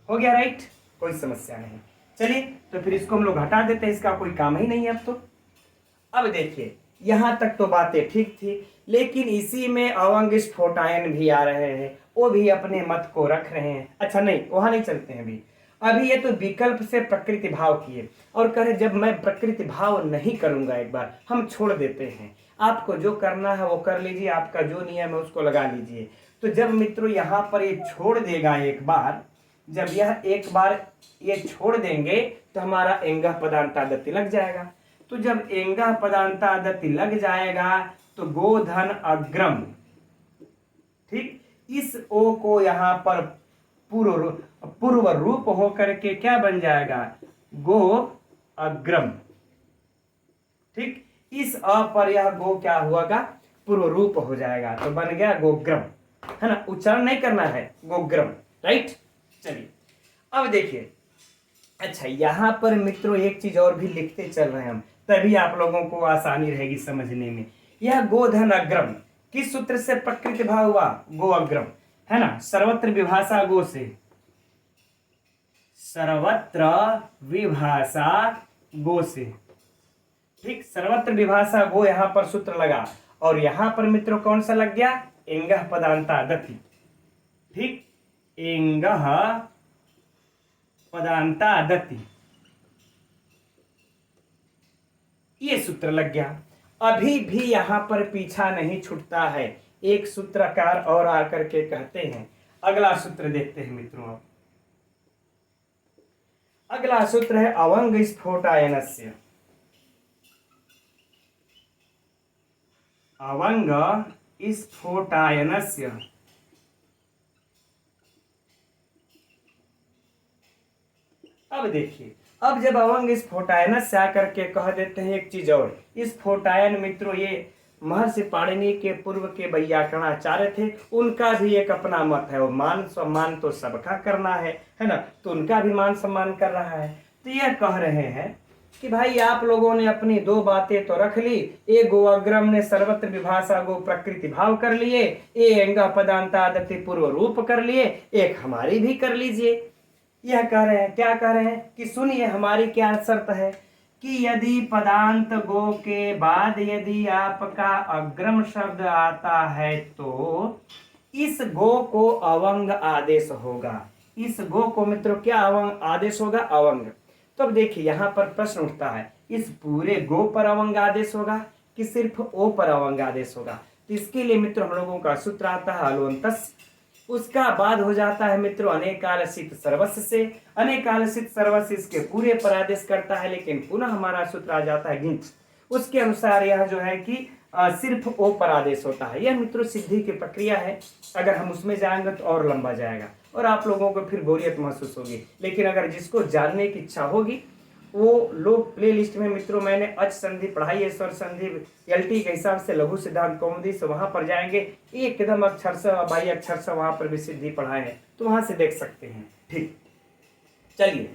हो गया, राइट, कोई समस्या नहीं। चलिए तो फिर इसको हम लोग हटा देते हैं, इसका कोई काम ही नहीं है अब तो। अब देखिए यहां तक तो बातें ठीक थी, लेकिन इसी में अवंग स्फोटायन भी आ रहे हैं, वो भी अपने मत को रख रहे हैं। अच्छा नहीं वहां नहीं चलते हैं अभी ये तो विकल्प से प्रकृति भाव किए और कह रहे जब मैं प्रकृति भाव नहीं करूंगा एक बार हम छोड़ देते हैं, आपको जो करना है वो कर लीजिए, आपका जो नियम है उसको लगा लीजिए। तो जब मित्रों यहाँ पर ये छोड़ देगा एक बार, जब यह एक बार ये छोड़ देंगे तो हमारा एंगा पदांतादति लग जाएगा। तो जब एंगा पदांतादति लग जाएगा तो गोधन अग्रम, ठीक, इस ओ को यहाँ पर पूर्व रूप होकर के क्या बन जाएगा गो अग्रम, ठीक, इस अ पर यह गो क्या हुआगा पूर्व रूप हो जाएगा तो बन गया गोग्रम, है ना, उच्चारण नहीं करना है गोग्रम, राइट। चलिए अब देखिए, अच्छा यहां पर मित्रों एक चीज और भी लिखते चल रहे हैं हम, तभी आप लोगों को आसानी रहेगी समझने में। यह गोधन अग्रम किस सूत्र से प्रकृति भाव हुआ, गो अग्रम, है ना, सर्वत्र विभाषा गो से, सर्वत्र विभाषा गो से, ठीक, सर्वत्र विभाषा गो यहां पर सूत्र लगा और यहां पर मित्रों कौन सा लग गया एंगह पदांतादति, ठीक, एंगह पदांतादति ये सूत्र लग गया। अभी भी यहां पर पीछा नहीं छूटता है, एक सूत्रकार और आकर के कहते हैं, अगला सूत्र देखते हैं मित्रों। अगला सूत्र है अवंग स्फोटायनस्य, अवंग स्फोटायनस्य, अब देखिए अब जब अवंग स्फोटायन से आकर के कह देते हैं एक चीज और, स्फोटायन मित्रों ये महर्षि पाणिनि के पूर्व के वैयाकरणाचार्य थे, उनका भी एक अपना मत है, वो मान सम्मान तो सबका करना है ना, तो उनका भी मान सम्मान कर रहा है। तो यह कह रहे हैं कि भाई आप लोगों ने अपनी दो बातें तो रख ली, एक गो अग्रम ने सर्वत्र विभाषा गो प्रकृति भाव कर लिए, एक एंगा पदांतादति पूर्व रूप कर लिए, एक हमारी भी कर लीजिए। यह कह रहे हैं, क्या कह रहे हैं कि सुनिए हमारी क्या शर्त है कि यदि पदांत गो के बाद यदि आपका अग्रम शब्द आता है तो इस गो को अवंग आदेश होगा, इस गो को मित्रों क्या अवंग आदेश होगा अवंग। तो अब देखिए यहाँ पर प्रश्न उठता है, इस पूरे गो पर अवंग आदेश होगा कि सिर्फ ओ पर अवंग आदेश होगा। तो इसके लिए मित्रों हम लोगों का सूत्र आता है हलोन्तस, उसका बाद हो जाता है मित्रों अनेकालसित सर्वस्व से, अनेकालसित सर्वस्व इसके पूरे पर आदेश करता है, लेकिन पुनः हमारा सूत्र आ जाता है गिंच, उसके अनुसार यह जो है कि सिर्फ ओ पर आदेश होता है। यह मित्रों सिद्धि की प्रक्रिया है, अगर हम उसमें जाएंगे तो और लंबा जाएगा और आप लोगों को फिर बोरियत महसूस होगी, लेकिन अगर जिसको जानने की इच्छा होगी वो लोग प्ले लिस्ट में मित्रों मैंने अच संधि पढ़ाई है, स्वर संधि एलटी के हिसाब से लघु सिद्धांत कौमुदी से, वहां पर जाएंगे एकदम अक्षर से बाई अक्षर से वहां पर भी सिद्धि पढ़ाए हैं, तो वहां से देख सकते हैं। ठीक, चलिए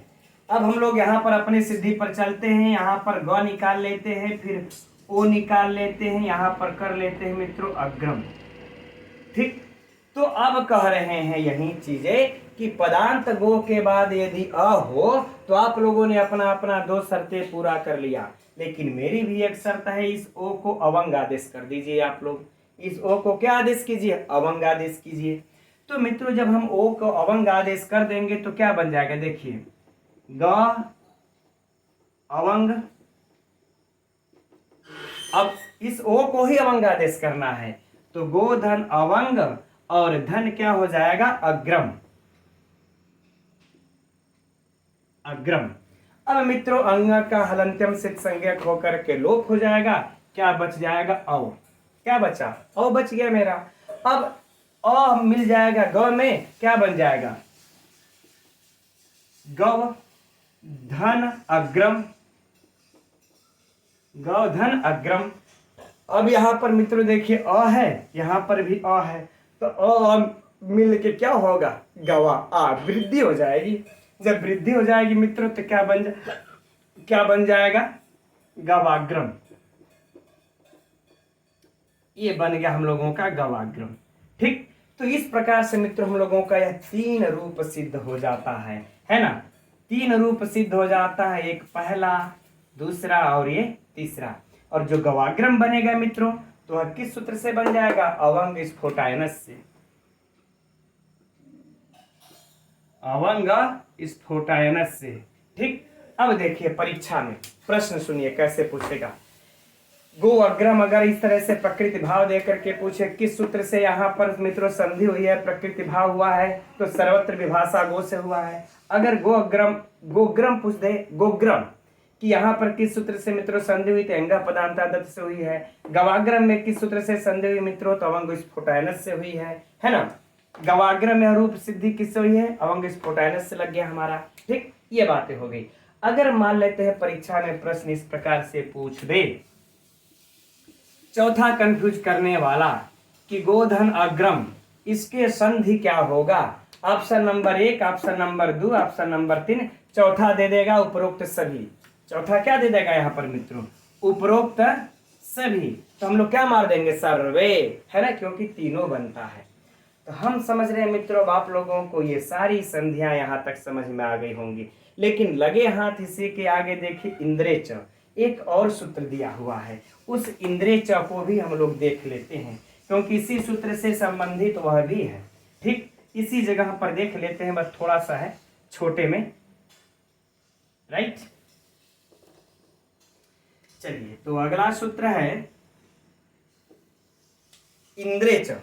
अब हम लोग यहाँ पर अपने सिद्धि पर चलते हैं। यहाँ पर ग निकाल लेते हैं, फिर ओ निकाल लेते हैं, यहाँ पर कर लेते हैं मित्रों अग्रम। ठीक, तो अब कह रहे हैं यही चीजें कि पदांत गो के बाद यदि अ हो तो आप लोगों ने अपना अपना 2 शर्तें पूरा कर लिया, लेकिन मेरी भी एक शर्त है, इस ओ को अवंग आदेश कर दीजिए। आप लोग इस ओ को क्या आदेश कीजिए? अवंग आदेश कीजिए। तो मित्रों जब हम ओ को अवंग आदेश कर देंगे तो क्या बन जाएगा? देखिए ग अवंग, अब इस ओ को ही अवंग आदेश करना है, तो गो धन अवंग और धन क्या हो जाएगा? अग्रम। अग्रम। अब मित्रों अंग का हलंत्यम सिद्ध संज्ञक होकर के लोप हो जाएगा, क्या बच जाएगा? औ। क्या बचा? औ बच गया मेरा। अब अ मिल जाएगा ग में, क्या बन जाएगा? गव धन अग्रम। गौ धन अग्रम। अब यहां पर मित्रों देखिए अ है, यहां पर भी अ है, तो अ मिल के क्या होगा? गवा। आ वृद्धि हो जाएगी। जब वृद्धि हो जाएगी मित्रों तो क्या बन जाएगा? गवाग्रम। ये बन गया हम लोगों का गवाग्रम। ठीक, तो इस प्रकार से मित्रों हम लोगों का यह 3 रूप सिद्ध हो जाता है ना? 3 रूप सिद्ध हो जाता है, एक पहला, दूसरा और ये तीसरा। और जो गवाग्रम बनेगा मित्रों तो वह किस सूत्र से बन जाएगा? अवंग स्फोटायनस से। अवंग स्फोटायनस से। ठीक, अब देखिए परीक्षा में प्रश्न सुनिए कैसे पूछेगा। गो अग्रम अगर इस तरह से प्रकृति भाव देकर के पूछे किस सूत्र से यहाँ पर मित्रों संधि हुई है, प्रकृति भाव हुआ है, तो सर्वत्र विभाषा गो से हुआ है। अगर गो अग्रम गोग्रम पूछ दे, गोग्रम कि यहाँ पर किस सूत्र से मित्रों संधि हुई, तो अंगा पदांतादत्त से हुई है। गवाग्रम में किस सूत्र से संधि हुई मित्रों, तो अवंग स्फोटायनस से हुई है ना? गवाग्रम में रूप सिद्धि किससे हुई है? अवंग स्फोटायनस से लग गया हमारा। ठीक, ये बातें हो गई। अगर मान लेते हैं परीक्षा में प्रश्न इस प्रकार से पूछ दे, चौथा कंफ्यूज करने वाला कि गोधन अग्रम, इसके संधि क्या होगा? Option number 1, option number 2, option number 3, चौथा दे देगा उपरोक्त सभी। चौथा क्या दे देगा यहाँ पर मित्रों? उपरोक्त सभी। तो हम लोग क्या मार देंगे? सर्वे, है ना, क्योंकि तीनों बनता है। तो हम समझ रहे हैं मित्रों अब आप लोगों को ये सारी संधियां यहाँ तक समझ में आ गई होंगी, लेकिन लगे हाथ इसी के आगे देखिए इंद्रे च, एक और सूत्र दिया हुआ है, उस इंद्रे च को भी हम लोग देख लेते हैं, क्योंकि इसी सूत्र से संबंधित वह भी है। ठीक, इसी जगह पर देख लेते हैं, बस थोड़ा सा है छोटे में। राइट, चलिए तो अगला सूत्र है इंद्रे च।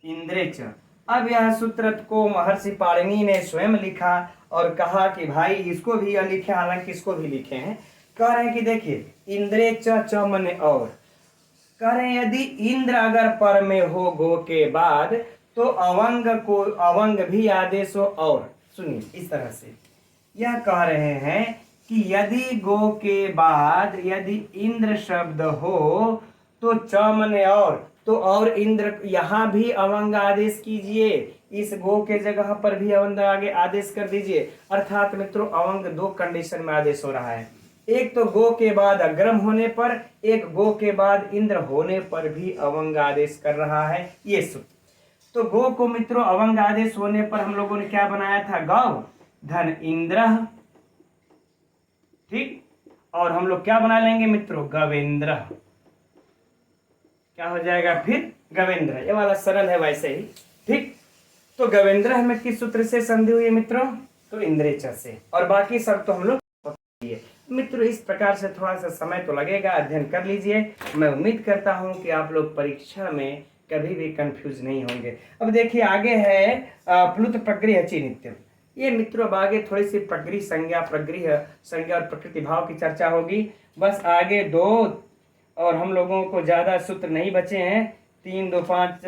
इंद्रे च। अब यह सूत्र को महर्षि पाणिनि ने स्वयं लिखा और कहा कि भाई इसको भी लिखे, हालांकि इसको भी लिखे हैं। कह रहे हैं कि देखिए इंद्रे च मने और, कह रहे हैं यदि इंद्र अगर पर में हो गो के बाद तो अवंग को अवंग भी आदेश हो और। सुनिए इस तरह से यह कह रहे हैं कि यदि गो के बाद यदि इंद्र शब्द हो तो च मने और, तो और इंद्र यहां भी अवंग आदेश कीजिए, इस गो के जगह पर भी अवंग आगे आदेश कर दीजिए। अर्थात मित्रों अवंग 2 कंडीशन में आदेश हो रहा है, एक तो गो के बाद अग्रम होने पर, एक गो के बाद इंद्र होने पर भी अवंग आदेश कर रहा है ये सूत्र। तो गो को मित्रों अवंग आदेश होने पर हम लोगों ने क्या बनाया था? गौ धन इंद्र। ठीक, और हम लोग क्या बना लेंगे मित्रों? गवेंद्र। क्या हो जाएगा फिर? गवेंद्र। ये वाला सरल है वैसे ही। ठीक, तो गवेंद्र में किस सूत्र से संधि हुई है मित्रों? तो इंद्रेच से, और बाकी सब तो हम लोग मित्रों इस प्रकार से थोड़ा सा समय तो लगेगा, अध्ययन कर लीजिए। मैं उम्मीद करता हूं कि आप लोग परीक्षा में कभी भी कंफ्यूज नहीं होंगे। अब देखिए आगे है प्लुत प्रगृह नित्यम। ये मित्रों अब आगे थोड़ी सी प्रगृह संज्ञा और प्रकृति भाव की चर्चा होगी। बस आगे 2 और हम लोगों को ज्यादा सूत्र नहीं बचे हैं, 3 2 5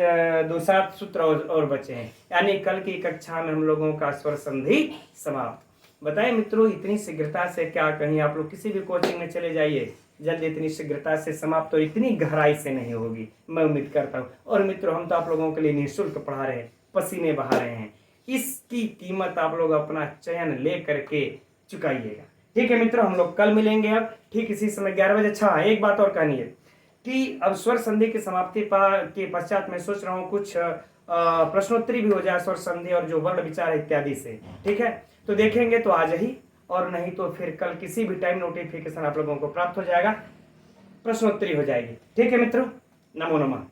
2 7 सूत्र और बचे हैं, यानी कल की कक्षा में हम लोगों का स्वर संधि समाप्त। बताइए मित्रों, इतनी शीघ्रता से क्या कहीं आप लोग किसी भी कोचिंग में चले जाइए, जल्दी इतनी शीघ्रता से समाप्त और इतनी गहराई से नहीं होगी, मैं उम्मीद करता हूँ। और मित्रों, हम तो आप लोगों के लिए निःशुल्क पढ़ा रहे हैं, पसीने बहा रहे हैं, इसकी कीमत आप लोग अपना चयन ले करके चुकाइएगा। ठीक है मित्रों, हम लोग कल मिलेंगे अब ठीक इसी समय 11 बजे। अच्छा, एक बात और कहनी है कि अब स्वर संधि की समाप्ति के पश्चात मैं सोच रहा हूँ कुछ प्रश्नोत्तरी भी हो जाए स्वर संधि और जो वर्ण विचार इत्यादि से। ठीक है, तो देखेंगे तो आज ही, और नहीं तो फिर कल किसी भी टाइम नोटिफिकेशन आप लोगों को प्राप्त हो जाएगा, प्रश्नोत्तरी हो जाएगी। ठीक है मित्रों, नमो नमः।